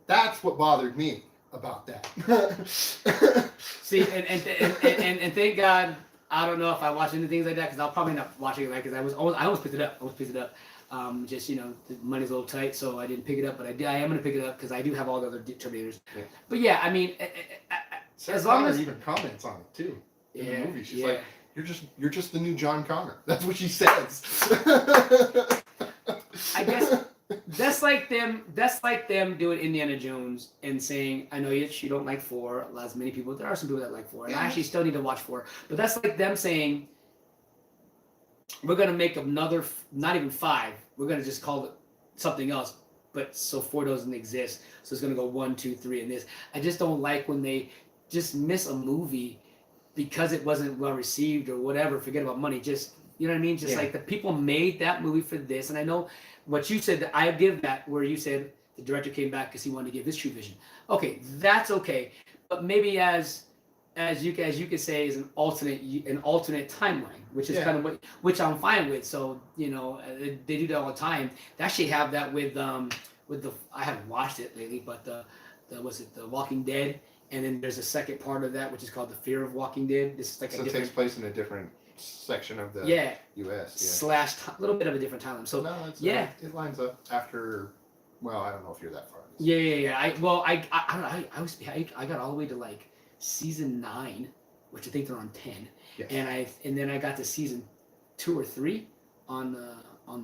That's what bothered me about that.
See, and thank God, I don't know if I watch anything like that because I'll probably not watch it because I almost picked it up. Just the money's a little tight, so I didn't pick it up. But I am going to pick it up because I do have all the other Terminators. Yeah. But yeah, I mean,
as long as even comments on it too in the movie, she's like, "You're just the new John Connor." That's what she says.
I guess that's like them doing Indiana Jones and saying, "I know you don't like 4." As many people, there are some people that like 4, and I actually still need to watch 4. But that's like them saying, we're going to make another, not even 5. We're going to just call it something else. But so 4 doesn't exist. So it's going to go 1, 2, 3, and this. I just don't like when they just miss a movie because it wasn't well received or whatever. Forget about money. Just, you know what I mean? Just like the people made that movie for this. And I know what you said, I give that where you said the director came back because he wanted to give his true vision. Okay, that's okay. But maybe as you could say, is an alternate timeline, which is kind of which I'm fine with. So they do that all the time. They actually have that with the I haven't watched it lately, but the Walking Dead, and then there's a second part of that which is called the Fear of Walking Dead. This is like
it takes place in a different section of the U.S.
/ little bit of a different timeline. So
it lines up after. Well, I don't know if you're that far.
I got all the way to like season 9, which I think they're on 10, and then I got to season 2 or 3 on the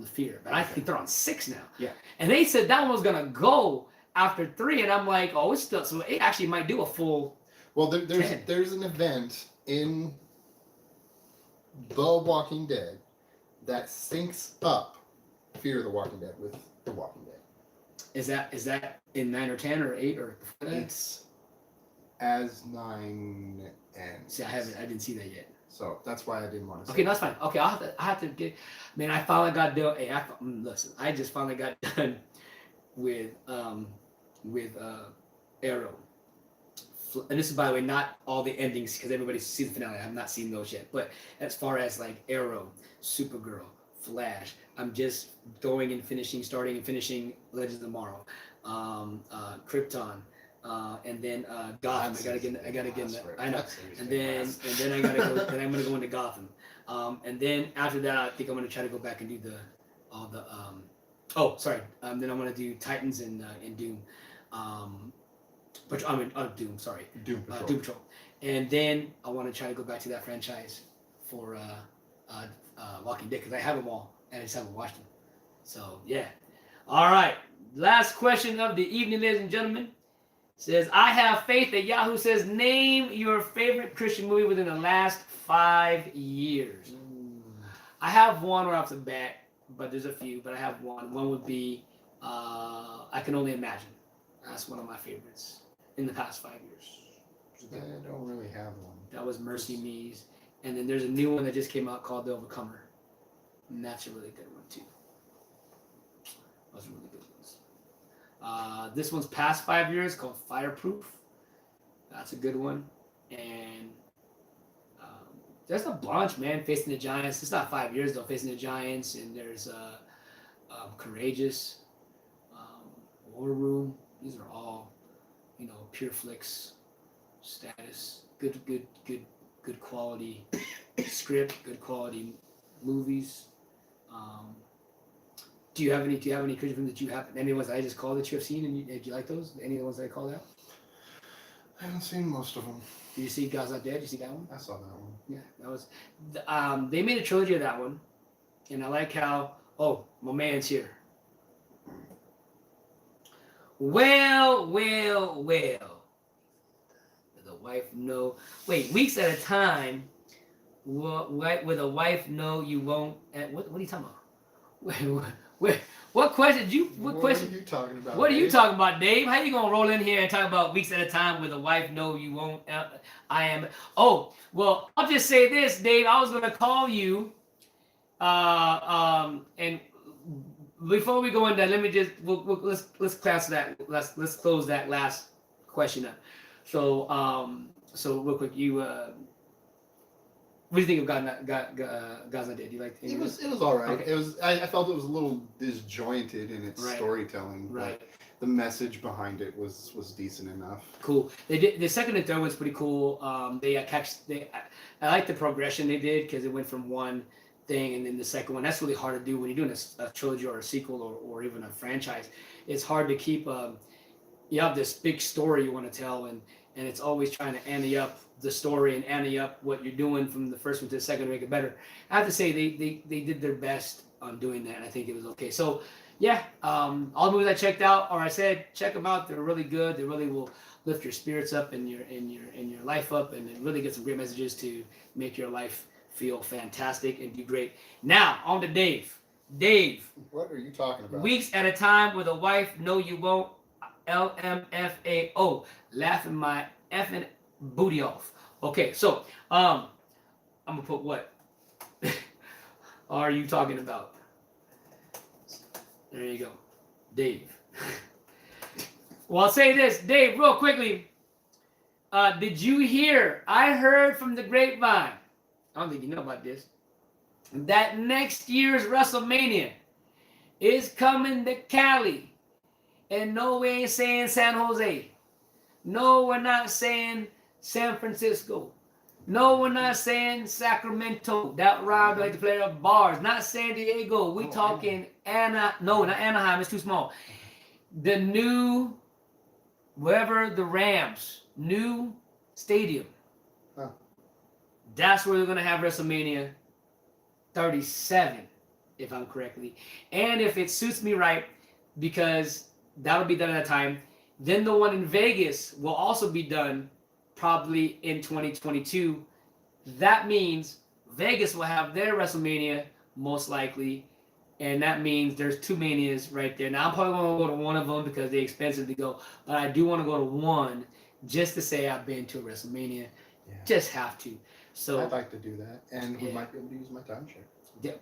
Fear, but I think they're on 6 now.
Yeah,
and they said that one was gonna go after 3, and I'm like, oh, it's still, so it actually might do a full.
Well, there's an event in The Walking Dead that syncs up Fear of the Walking Dead with The Walking Dead.
Is that in 9 or 10 or 8 or?
It's as 9 ends.
See, I didn't see that yet.
So that's why I didn't want to say.
Okay, that's fine. Okay, I have to get. Man, I finally got done. Hey, listen, I just finally got done with Arrow. And this is, by the way, not all the endings because everybody's seen the finale. I have not seen those yet. But as far as like Arrow, Supergirl, Flash, I'm just starting and finishing Legends of Tomorrow, Krypton. And then Gotham. I gotta get. I know. And then I gotta go. Then I'm gonna go into Gotham. And then after that, I think I'm gonna try to go back and do then I'm gonna do Titans and Doom. Doom. Sorry.
Doom Patrol.
Doom Patrol. And then I want to try to go back to that franchise for Walking Dead because I have them all and I just haven't watched them. So yeah. All right. Last question of the evening, ladies and gentlemen. Says, I have faith that Yahoo says, name your favorite Christian movie within the last 5 years. I have one right off the bat, but there's a few, but I have one. One would be I Can Only Imagine. That's one of my favorites in the past 5 years.
I don't really have one.
That was Mercy Me's. And then there's a new one that just came out called The Overcomer. And that's a really good one, too. Those are really good ones. This one's past 5 years called Fireproof. That's a good one. And there's a bunch, man, facing the Giants. It's not 5 years though, facing the Giants, and there's Courageous, War Room. These are all, pure flicks, status, good quality script, good quality movies. Do you have any Christian films that you have? Any ones I just called that you have seen, and did you like those? Any of the ones that I called out?
I haven't seen most of them.
Did you see God's Not Dead? Did you see that one?
I saw that one.
Yeah, that was. They made a trilogy of that one, and I like how. Oh, my man's here. Well. With a wife, no. Wait, weeks at a time. With a wife, no, you won't. What are you talking about? What question? What question?
What are you talking about?
What are you
Dave?
talking about, Dave? How you gonna roll in here and talk about weeks at a time with a wife? No, you won't. I am. Oh, well, I'll just say this, Dave. I was gonna call you, and before we go into that, let me just let's class that. Let's close that last question up. So real quick, you. What do you think of God's Not Dead? Do you like
It was all right.
Okay.
It was. I felt it was a little disjointed in its
Right.
storytelling.
Right.
But the message behind it was decent enough.
Cool. They did the second and third one's pretty cool. I like the progression they did because it went from one thing and then the second one. That's really hard to do when you're doing a trilogy or a sequel or even a franchise. It's hard to keep. You have this big story you want to tell, and it's always trying to ante up the story and ante up what you're doing from the first one to the second to make it better. I have to say they did their best on doing that, and I think it was okay. So yeah, all the movies I checked out, or I said check them out. They're really good. They really will lift your spirits up and your life up, and it really get some great messages to make your life feel fantastic and do great. Now on to Dave. Dave,
What are you talking about?
weeks at a time with a wife. No, you won't. LMFAO, laughing my effing booty off. Okay, so I'm gonna put what are you talking about? There you go, Dave. Well, I'll say this, Dave, real quickly. Did you hear? I heard from the grapevine. I don't think you know about this. That next year's WrestleMania is coming to Cali. And no, we ain't saying San Jose. No, we're not saying San Francisco. No, we're not saying Sacramento. That Rob like to play up bars. Not San Diego. We talking No, not Anaheim. It's too small. The new, wherever the Rams, new stadium.
Huh.
That's where they're gonna have WrestleMania 37, if I'm correctly, and if it suits me right, because that'll be done at that time. Then the one in Vegas will also be done probably in 2022. That means Vegas will have their WrestleMania most likely, and that means there's two manias right there. Now I'm probably going to go to one of them because they're expensive to go, but I do want to go to one just to say I've been to a WrestleMania.
Yeah.
Just have to. So
I'd like to do that, and we
Yeah.
might be able to use my timeshare.
yeah.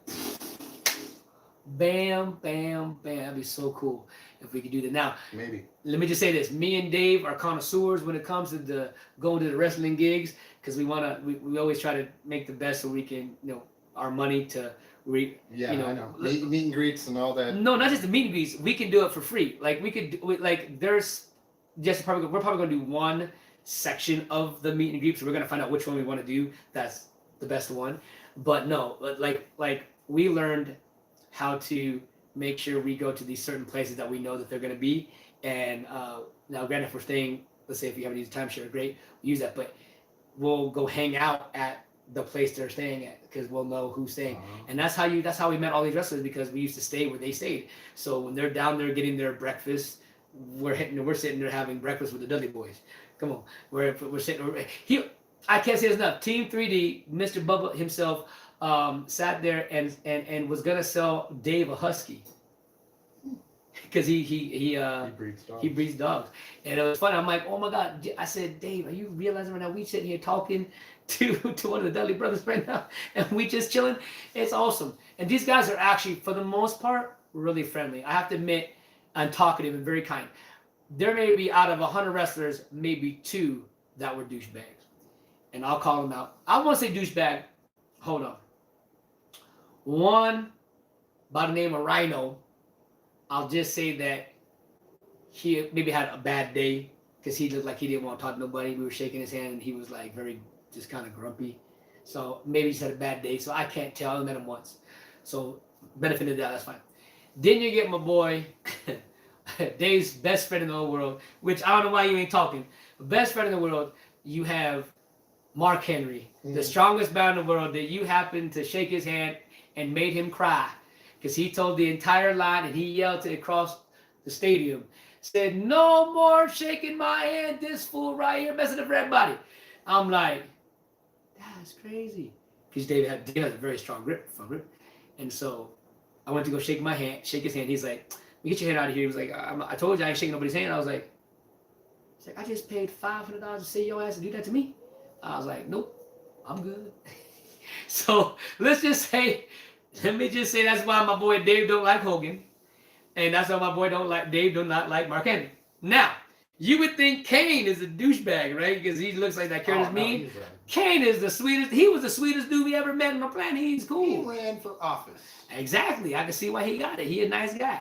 Bam, bam, bam. That'd be so cool if we could do that. Now,
Maybe.
let me just say this. Me and Dave are connoisseurs when it comes to going to the wrestling gigs, because we always try to make the best so we can, our money to
Yeah,
you know,
I know. Meet and greets and all that.
No, not just the meet and greets. We can do it for free. Like there's we're probably going to do one section of the meet and greet. So we're going to find out which one we want to do. That's the best one. But no, like we learned how to make sure we go to these certain places that we know that they're going to be. And now, granted, if we're staying, let's say if you haven't used timeshare, great, we use that. But we'll go hang out at the place they're staying at because we'll know who's staying.
Uh-huh.
And that's how we met all these wrestlers, because we used to stay where they stayed. So when they're down there getting their breakfast, we're sitting there having breakfast with the Dudley Boys. Come on, we're sitting. I can't say this enough. Team 3D, Mr. Bubba himself, sat there and was gonna sell Dave a husky because he
breeds dogs.
he breeds dogs. And it was funny. I'm like, oh my God. I said, Dave, are you realizing right now we sitting here talking to one of the Dudley brothers right now, and we just chilling? It's awesome. And these guys are actually, for the most part, really friendly. I have to admit, I'm talkative and very kind. There may be, out of 100 wrestlers, maybe 2 that were douchebags. And I'll call them out. I won't say douchebag. hold on. One by the name of Rhino. I'll just say that he maybe had a bad day because he looked like he didn't want to talk to nobody. We were shaking his hand and he was like very just kind of grumpy. So maybe he just had a bad day. So I can't tell. I only met him once. So benefit of that, that's fine. Then you get my boy, Dave's best friend in the whole world, which I don't know why you ain't talking. Best friend in the world, you have Mark Henry, the strongest man in the world, that you happened to shake his hand and made him cry because he told the entire line and he yelled to across the stadium, said, "No more shaking my hand, this fool right here messing up for everybody." I'm like, that's crazy. Because David has a very strong grip, and so I went to go shake his hand. He's like, "Get your hand out of here." He was like, "I told you I ain't shaking nobody's hand." I was like, "I just paid $500 to see your ass to do that to me." I was like, "Nope, I'm good." So let me just say that's why my boy Dave don't like Hogan, and that's why my boy Dave do not like Mark Henry. Now, you would think Kane is a douchebag, right? Because he looks like that character's mean. Kane is the sweetest. He was the sweetest dude we ever met on the planet. He's cool.
He ran for office.
Exactly. I can see why he got it. He a nice guy.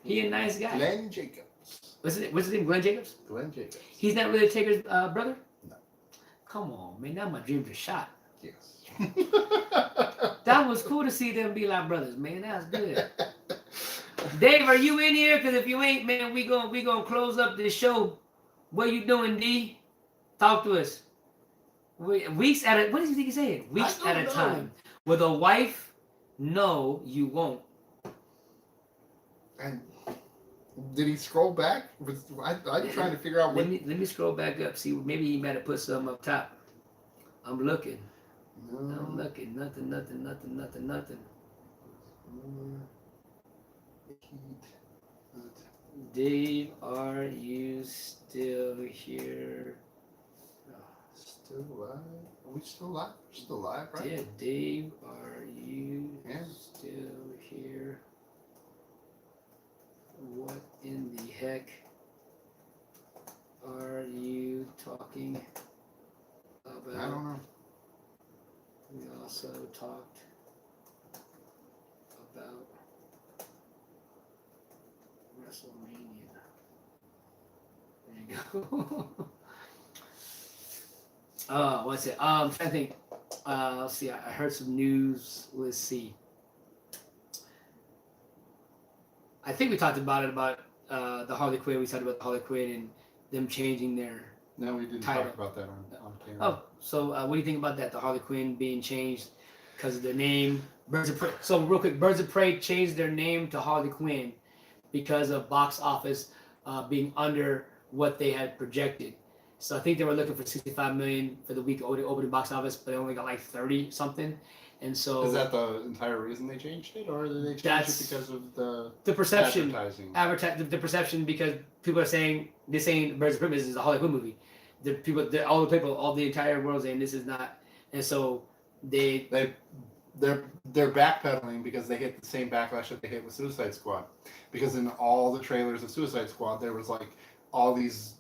Glenn Jacobs.
What's his name? Glenn Jacobs?
Glenn Jacobs.
He's not really Taker's brother?
No.
Come on, man. Now my dreams are shot.
Yes.
That was cool to see them be like brothers, man. That's good. Dave, are you in here? Because if you ain't, man, we gonna close up this show. What you doing, D? Talk to us. Weeks at a, what does he think he's saying? Weeks at a time. With a wife, no, you won't.
And did he scroll back? I'm trying to figure out what.
Let me scroll back up. See, maybe he might have put something up top. I'm looking.
No.
I'm looking. Nothing. Dave, are you still here?
Still alive? Are we still alive? We're still alive, right?
Yeah, Dave, are you
Yeah.
still here? What in the heck are you talking about?
I don't know.
We also talked about WrestleMania. There you go. What's it? I'm trying to think. Let's see. I heard some news. Let's see. I think we talked about it about the Harley Quinn. We talked about the Harley Quinn and them changing their.
No, we didn't
title.
talk about that on camera.
Oh, so what do you think about that? The Harley Quinn being changed because of their name. Birds of Prey. So real quick, Birds of Prey changed their name to Harley Quinn because of box office being under what they had projected. So I think they were looking for 65 million for the week opening box office, but they only got like 30 something. And so
is that the entire reason they changed it, or did they change it because of the
perception?
Advertising.
The perception, because people are saying this ain't Birds of Prey. This is a Harley Quinn movie. All the entire world saying this is not, and so they're
backpedaling because they hit the same backlash that they hit with Suicide Squad, because in all the trailers of Suicide Squad there was like all these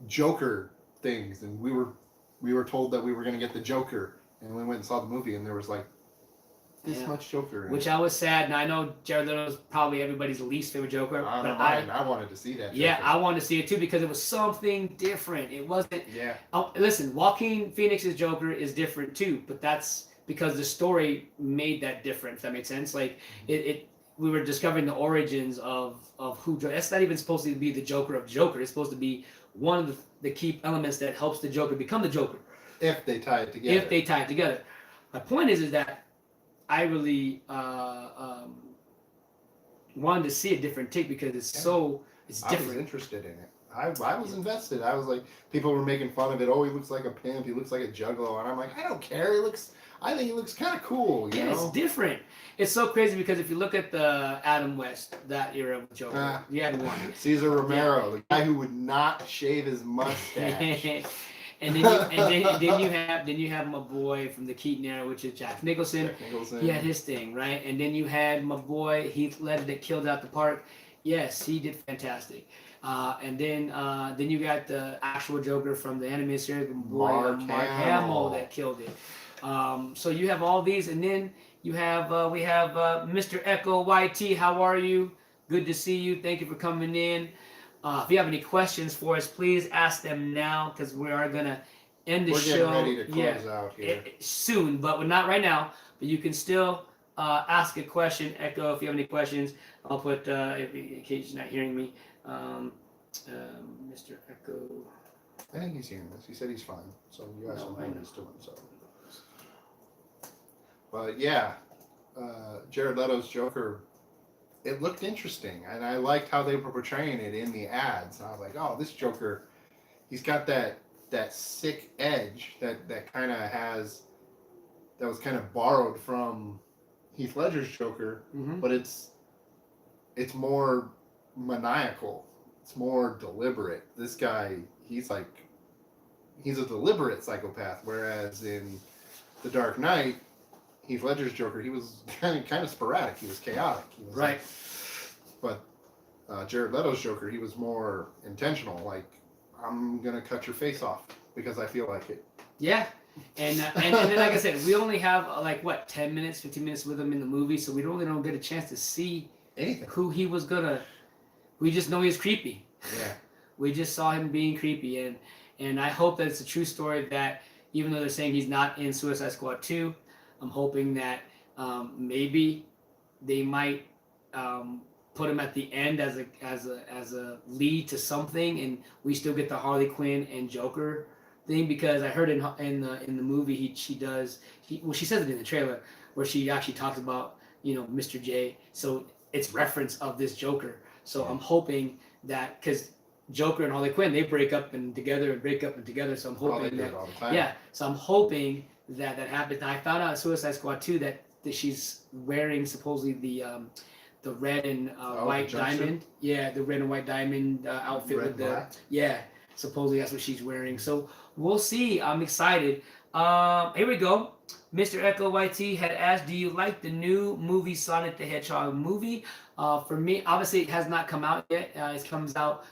Joker things, and we were told that we were going to get the Joker, and we went and saw the movie, and there was like this much Joker.
Which I was sad, and I know Jared Leto's probably everybody's least favorite Joker.
I wanted to see that Joker.
Yeah, I wanted to see it too because it was something different. It wasn't.
Yeah.
Listen, Joaquin Phoenix's Joker is different too, but that's because the story made that different. If that makes sense, like we were discovering the origins of who. That's not even supposed to be the Joker of Joker. It's supposed to be one of the key elements that helps the Joker become the Joker.
If they tie it together.
My point is that I really wanted to see a different take because it's different.
I was interested in it. I was invested. I was like, people were making fun of it. Oh, he looks like a pimp. He looks like a juggalo. And I'm like, I don't care. I think he looks kind of cool. You know?
It's different. It's so crazy because if you look at the Adam West, that era of Joker, you had one.
Cesar Romero, the guy who would not shave his mustache.
And then you have my boy from the Keaton era, which is Jack Nicholson. He had his thing, right? And then you had my boy Heath Ledger that killed out the park. Yes, he did fantastic. And then you got the actual Joker from the animated series, Mark Hamill that killed it. So you have all these, and then you have we have Mr. Echo YT. How are you? Good to see you. Thank you for coming in. If you have any questions for us, please ask them now because we are gonna end the
We're
show.
getting ready to close out here.
Soon, but we're not right now. But you can still ask a question, Echo. If you have any questions, I'll put in case you're not hearing me, Mr. Echo.
I think he's hearing this. He said he's fine. So you asked him how he's doing. So, but yeah, Jared Leto's Joker. It looked interesting, and I liked how they were portraying it in the ads. And I was like, oh, this Joker, he's got that sick edge that kind of has, that was kind of borrowed from Heath Ledger's Joker, but it's more maniacal. It's more deliberate. This guy, he's a deliberate psychopath, whereas in The Dark Knight, Heath Ledger's Joker, he was kind of sporadic. He was chaotic. He was
right.
But Jared Leto's Joker, he was more intentional. Like, I'm gonna cut your face off because I feel like it. Yeah,
and then like I said, we only have 10 minutes, 15 minutes with him in the movie, so we really don't get a chance to see
anything.
Who he was gonna. We just know he's creepy.
Yeah.
We just saw him being creepy, and I hope that it's a true story. That even though they're saying he's not in Suicide Squad 2. I'm hoping that maybe they might put him at the end as a lead to something, and we still get the Harley Quinn and Joker thing, because I heard in the movie she says it in the trailer where she actually talks about Mr. J. So it's reference of this Joker. So I'm hoping that because Joker and Harley Quinn, they break up and together. So I'm hoping that
all the time.
Yeah. So I'm hoping that happens. Now, I found out in Suicide Squad 2 that she's wearing supposedly the red and white diamond. Yeah, the red and white diamond outfit
red
with the
black.
Yeah. Supposedly that's what she's wearing. So we'll see. I'm excited. Here we go. Mr. Echo YT had asked, do you like the new movie Sonic the Hedgehog movie? For me, obviously it has not come out yet. It comes out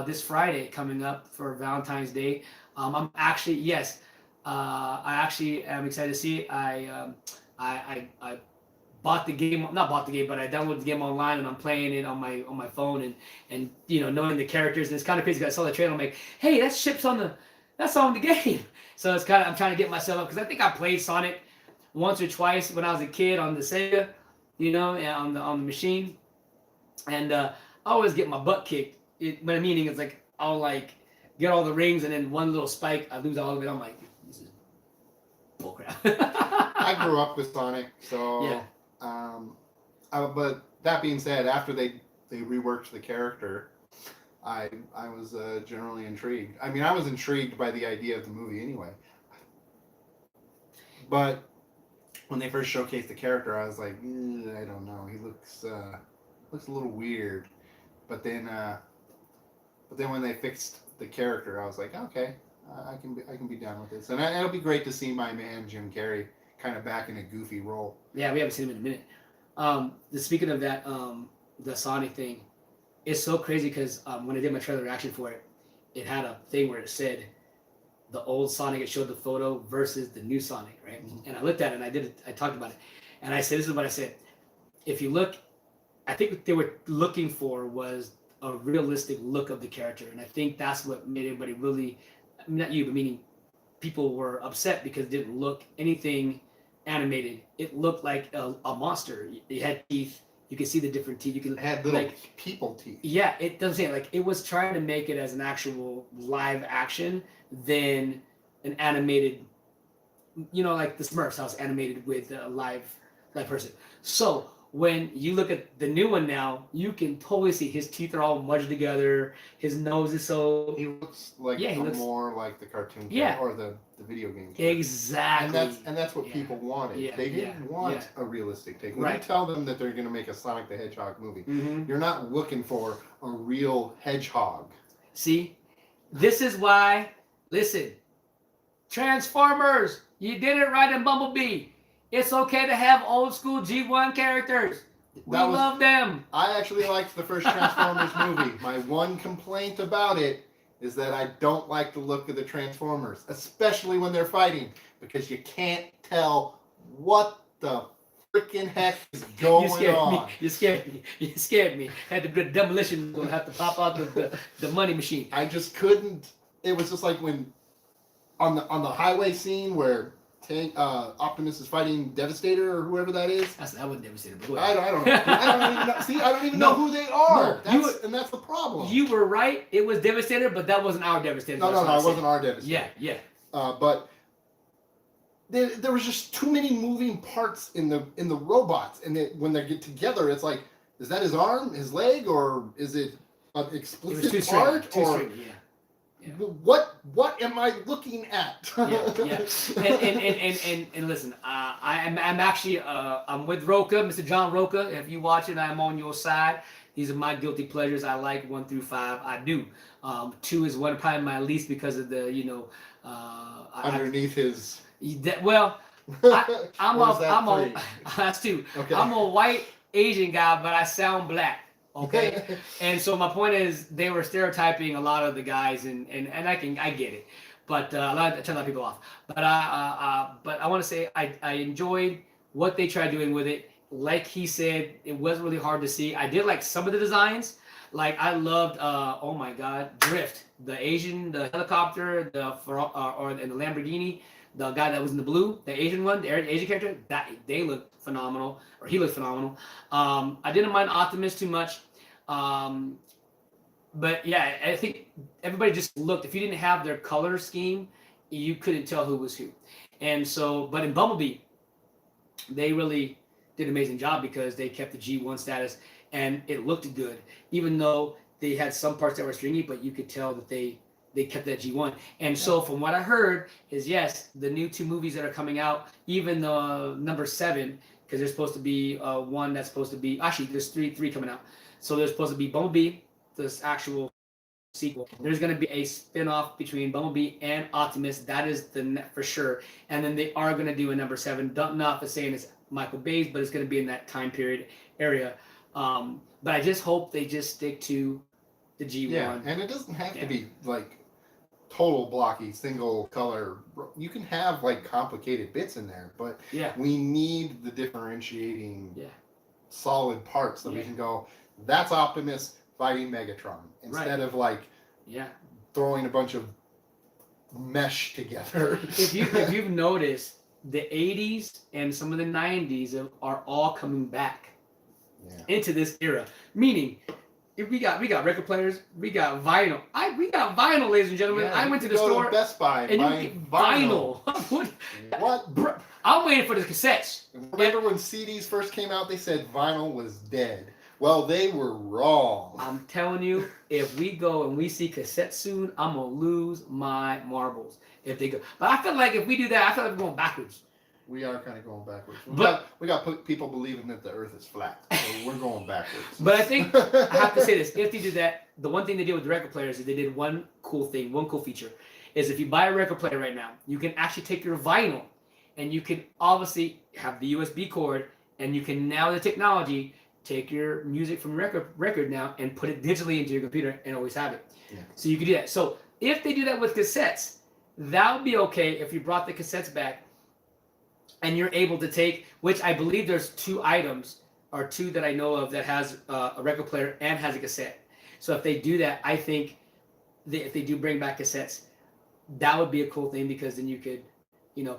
this Friday coming up for Valentine's Day. I'm actually, yes, I actually am excited to see it. I bought the game, not bought the game, but I downloaded the game online and I'm playing it on my phone and knowing the characters, and it's kind of crazy because I saw the trailer. I'm like, hey, that's on the game. So it's kind of, I'm trying to get myself up because I think I played Sonic once or twice when I was a kid on the Sega, on the machine, and I always get my butt kicked. What I'm meaning is I'll get all the rings and then one little spike, I lose all of it. I'm like, this is bullcrap.
I grew up with Sonic, so
yeah.
But that being said, after they reworked the character, I was generally intrigued. I mean, I was intrigued by the idea of the movie anyway. But when they first showcased the character, I was like, I don't know. He looks a little weird. But then when they fixed the character, I was like, okay, I can be down with this. And it'll be great to see my man Jim Carrey kind of back in a goofy role.
Yeah, we haven't seen him in a minute. Speaking of that, the Sonic thing, it's so crazy because when I did my trailer reaction for it, it had a thing where it said the old Sonic. It showed the photo versus the new Sonic, right? Mm-hmm. And I looked at it and I talked about it, and I said, this is what I said. If you look, I think what they were looking for was a realistic look of the character, and I think that's what made everybody really, not you, but meaning people were upset because it didn't look anything animated. It looked like a monster. It had teeth. You could see the different teeth.
It had little people teeth.
Yeah, it doesn't say it was trying to make it as an actual live action than an animated, like the Smurfs, how it's animated with a live person. So when you look at the new one now, you can totally see his teeth are all mudged together. His nose is so.
He looks like more like the cartoon or the video game character.
Exactly.
And that's what people wanted.
Yeah.
They didn't want a realistic take. When
right.
you tell them that they're going to make a Sonic the Hedgehog movie,
mm-hmm.
you're not looking for a real hedgehog.
See, this is why. Listen, Transformers, you did it right in Bumblebee. It's okay to have old school G1 characters. We love them.
I actually liked the first Transformers movie. My one complaint about it is that I don't like the look of the Transformers, especially when they're fighting, because you can't tell what the freaking heck is going on.
You scared me. You scared me. Had to be the demolition gonna have to pop out the money machine.
I just couldn't. It was just like when on the highway scene where Optimus is fighting Devastator or whoever that is.
That wasn't Devastator. But
I don't know. I don't even know. See, I don't even know who they are. And that's the problem.
You were right. It was Devastator, but that wasn't our Devastator.
No, it wasn't our Devastator.
Yeah.
But there was just too many moving parts in the robots, and when they get together, it's like, is that his arm, his leg, or is it an explicit part?
Yeah.
What am I looking at?
yeah. And listen, I'm actually I'm with Roca, Mr. John Roca. If you watch it, I'm on your side. These are my guilty pleasures. I like 1 through 5. I do. 2 is one probably my least because of the
underneath his.
I'm that's 2.
Okay.
I'm a white Asian guy, but I sound black. Okay, and so my point is they were stereotyping a lot of the guys, and I get it, but a lot of people off. But I want to say I enjoyed what they tried doing with it. Like he said, it wasn't really hard to see. I did like some of the designs. Like I loved, oh my God, Drift, the helicopter, and the Lamborghini, the guy that was in the blue, the Asian one, the Asian character. They looked phenomenal, or he looked phenomenal. I didn't mind Optimus too much. But yeah, I think everybody just looked. If you didn't have their color scheme, you couldn't tell who was who. And so, but in Bumblebee, they really did an amazing job because they kept the G1 status and it looked good, even though they had some parts that were stringy, but you could tell that they kept that G1. And so from what I heard is, yes, the new 2 movies that are coming out, even the number 7, because there's supposed to be one that's supposed to be, actually there's three coming out. So there's supposed to be Bumblebee, this actual sequel. There's going to be a spin-off between Bumblebee and Optimus. That is for sure. And then they are going to do a number 7. Not the same as Michael Bay's, but it's going to be in that time period area. But I just hope they just stick to the G1.
Yeah, and it doesn't have to be like total blocky, single color. You can have like complicated bits in there, but we need the differentiating solid parts that we can go, that's Optimus fighting Megatron, instead of like throwing a bunch of mesh together.
If you've noticed, the 80s and some of the 90s are all coming back into this era. Meaning, if we got record players, we got vinyl. We got vinyl, ladies and gentlemen. I went to the store,
to Best Buy,
and you get vinyl.
What?
Bro, I'm waiting for the cassettes.
Remember when CDs first came out? They said vinyl was dead. Well, they were wrong.
I'm telling you, if we go and we see cassettes soon, I'm gonna lose my marbles if they go. But I feel like if we do that, I feel like we're going backwards.
We are kind of going backwards. We got people believing that the Earth is flat, so we're going backwards.
But I think I have to say this: if they do that, the one thing they did with the record players is they did one cool feature, is if you buy a record player right now, you can actually take your vinyl, and you can obviously have the USB cord, and you can now with the technology take your music from record now and put it digitally into your computer and always have it. Yeah. So you can do that. So if they do that with cassettes, that would be okay if you brought the cassettes back and you're able to take, which I believe there's 2 items or 2 that I know of that has a record player and has a cassette. So if they do that, I think if they do bring back cassettes, that would be a cool thing because then you could,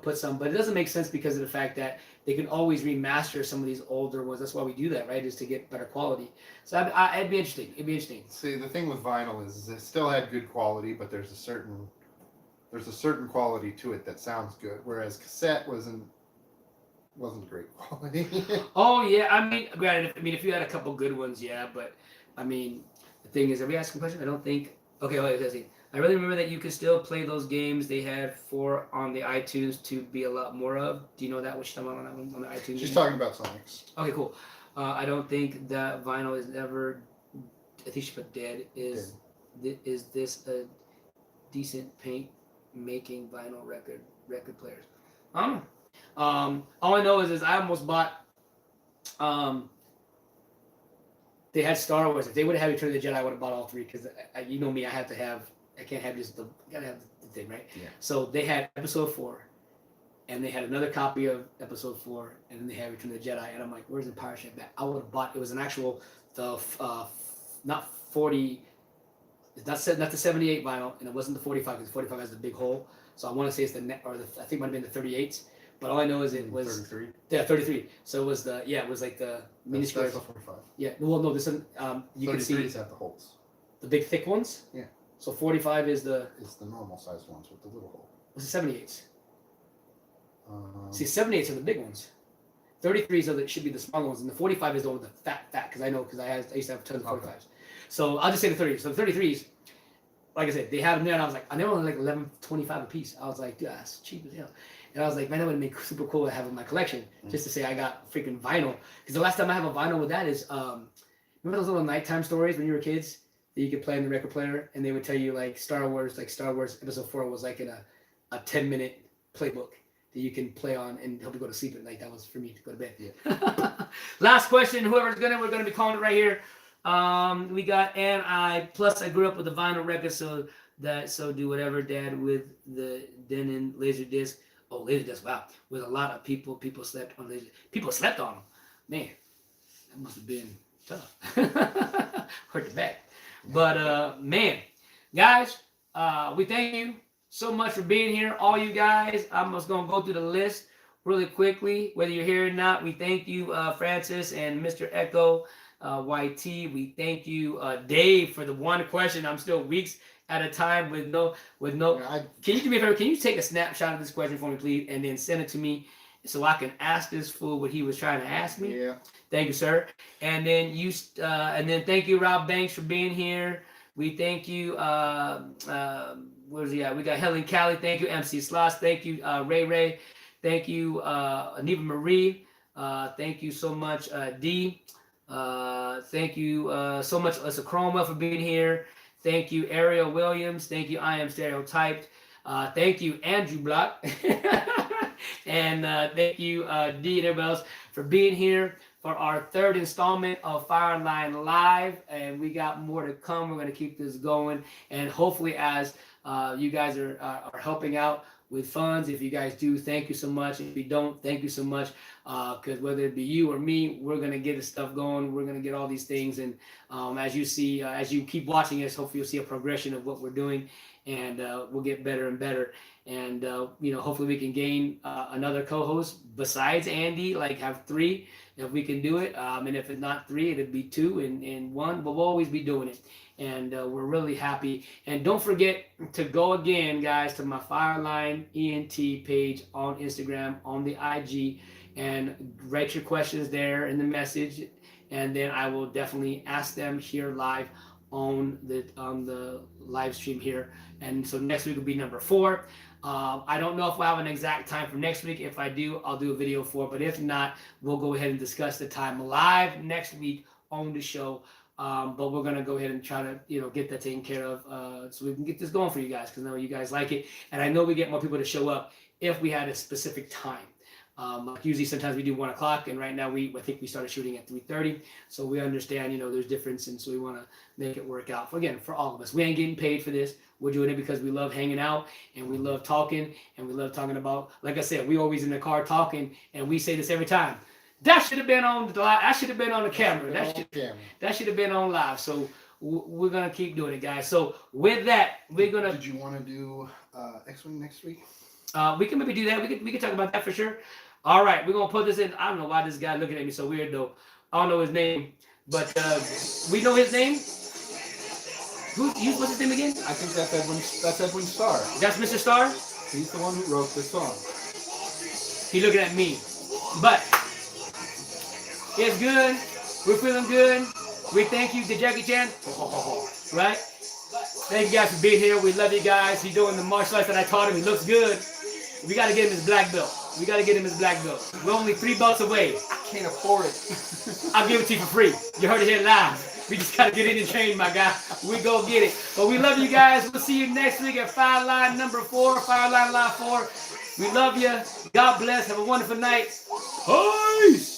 put some, but it doesn't make sense because of the fact that they can always remaster some of these older ones. That's why we do that, right? Is to get better quality. So it'd be interesting. It'd be interesting.
See, the thing with vinyl is it still had good quality, but there's a certain quality to it that sounds good, whereas cassette wasn't great quality.
Oh yeah, I mean, if you had a couple good ones, yeah, but I mean, the thing is, are we asking a question? I don't think. Okay, wait, let's see. I really remember that you could still play those games they had on the iTunes to be a lot more of. Do you know that? What she's talking about on that one on the iTunes?
She's talking about Sonics.
Okay, cool. I don't think that vinyl is ever. I think she put dead. Is this a decent paint making vinyl record players? I don't know. All I know is I almost bought. They had Star Wars. If they would have had Return of the Jedi, I would have bought all 3 because you know me, I had to have I can't have just gotta have the thing, right?
Yeah.
So they had episode 4, and they had another copy of episode 4, and then they had Return of the Jedi, and I'm like, where's the pirate ship at? I would have bought. It was an actual not 40. It's not the 78 vinyl, and it wasn't the 45 because the 45 has the big hole. So I want to say it's the net, or I think it might have been the 38s. But all I know is it was
33.
Yeah, 33. So it was it was like the mini squares.
That's the 45.
Yeah, well, no, this one you can see
33s have the holes.
the big thick ones.
Yeah.
So 45 is the
normal sized ones with the little hole.
What's the 78s? See, 78s are the big ones. 33s should be the smaller ones, and the 45 is the one with the fat. Because I used to have tons of 45s. Okay. So I'll just say the 30s. So the 33s, like I said, they had them there, and I was like, they were only like $11.25 a piece. I was like, dude, that's cheap as hell. And I was like, man, that would make super cool to have in my collection, just to say I got freaking vinyl. Because the last time I have a vinyl with that is, remember those little nighttime stories when you were kids that you could play in the record player, and they would tell you like Star Wars Episode 4 was like in a 10-minute playbook that you can play on and help you go to sleep at night. That was for me to go to bed. Yeah. Last question, we're gonna be calling it right here. We got plus I grew up with a vinyl record, so do whatever dad with the Denon Laserdisc. Oh, Laserdisc, wow. With a lot of people slept on Laserdisc. People slept on them. Man, that must have been tough. Hurt the back. But man, guys, we thank you so much for being here. All you guys, I'm just gonna go through the list really quickly. Whether you're here or not, we thank you, Francis and Mr. Echo. YT, we thank you, Dave, for the one question. I'm still weeks at a time with no. Can you do me a favor? Can you take a snapshot of this question for me, please, and then send it to me so I can ask this fool what he was trying to ask me?
Yeah.
Thank you, sir. And then thank you, Rob Banks, for being here. We thank you. Where's he at? We got Helen Callie. Thank you, MC Sloss. Thank you, Ray. Thank you, Aniva Marie. Thank you so much, D. Thank you so much, Alyssa Cromwell, for being here. Thank you, Ariel Williams. Thank you, I Am Stereotyped. Thank you, Andrew Block. And thank you, D and everybody else, for being here for our third installment of FIRELINE Live. And we got more to come. We're going to keep this going. And hopefully, as you guys are helping out with funds, if you guys do, thank you so much. If you don't, thank you so much. Because whether it be you or me, we're going to get this stuff going. We're going to get all these things. And as you see, as you keep watching us, hopefully you'll see a progression of what we're doing. And we'll get better and better. And, hopefully we can gain another co-host besides Andy, like have 3 if we can do it. And if it's not 3, it'd be 2 and 1. But we'll always be doing it. And we're really happy. And don't forget to go again, guys, to my FIRELINE ENT page on Instagram, on the IG, and write your questions there in the message. And then I will definitely ask them here live on the live stream here. And so next week will be number 4. I don't know if we'll have an exact time for next week. If I do, I'll do a video for it. But if not, we'll go ahead and discuss the time live next week on the show. But we're gonna go ahead and try to, get that taken care of, so we can get this going for you guys, because I know you guys like it, and I know we get more people to show up if we had a specific time. Like usually, sometimes we do 1 o'clock, and right now I think we started shooting at 3:30. So we understand, there's difference, and so we want to make it work out for all of us. We ain't getting paid for this. We're doing it because we love hanging out, and we love talking, and we love talking about. Like I said, we always in the car talking, and we say this every time. That should have been on the live. That should have been on the camera. That should have been on live. So we're gonna keep doing it, guys. So with that, we're gonna.
Did you want to do X-Wing next week?
We can maybe do that. We can talk about that for sure. All right, we're gonna put this in. I don't know why this guy looking at me so weird though. I don't know his name, but we know his name. What's his name again?
I think that's Edwin Starr.
That's Mr. Starr.
He's the one who wrote this song.
He looking at me, but. It's good. We're feeling good. We thank you to Jackie Chan. Right? Thank you guys for being here. We love you guys. He's doing the martial arts that I taught him. He looks good. We got to get him his black belt. We're only 3 belts away.
I can't afford it.
I'll give it to you for free. You heard it here live. We just got to get in and train, my guy. We go get it. But we love you guys. We'll see you next week at FIRELINE number 4, FIRELINE Live 4. We love you. God bless. Have a wonderful night. Peace.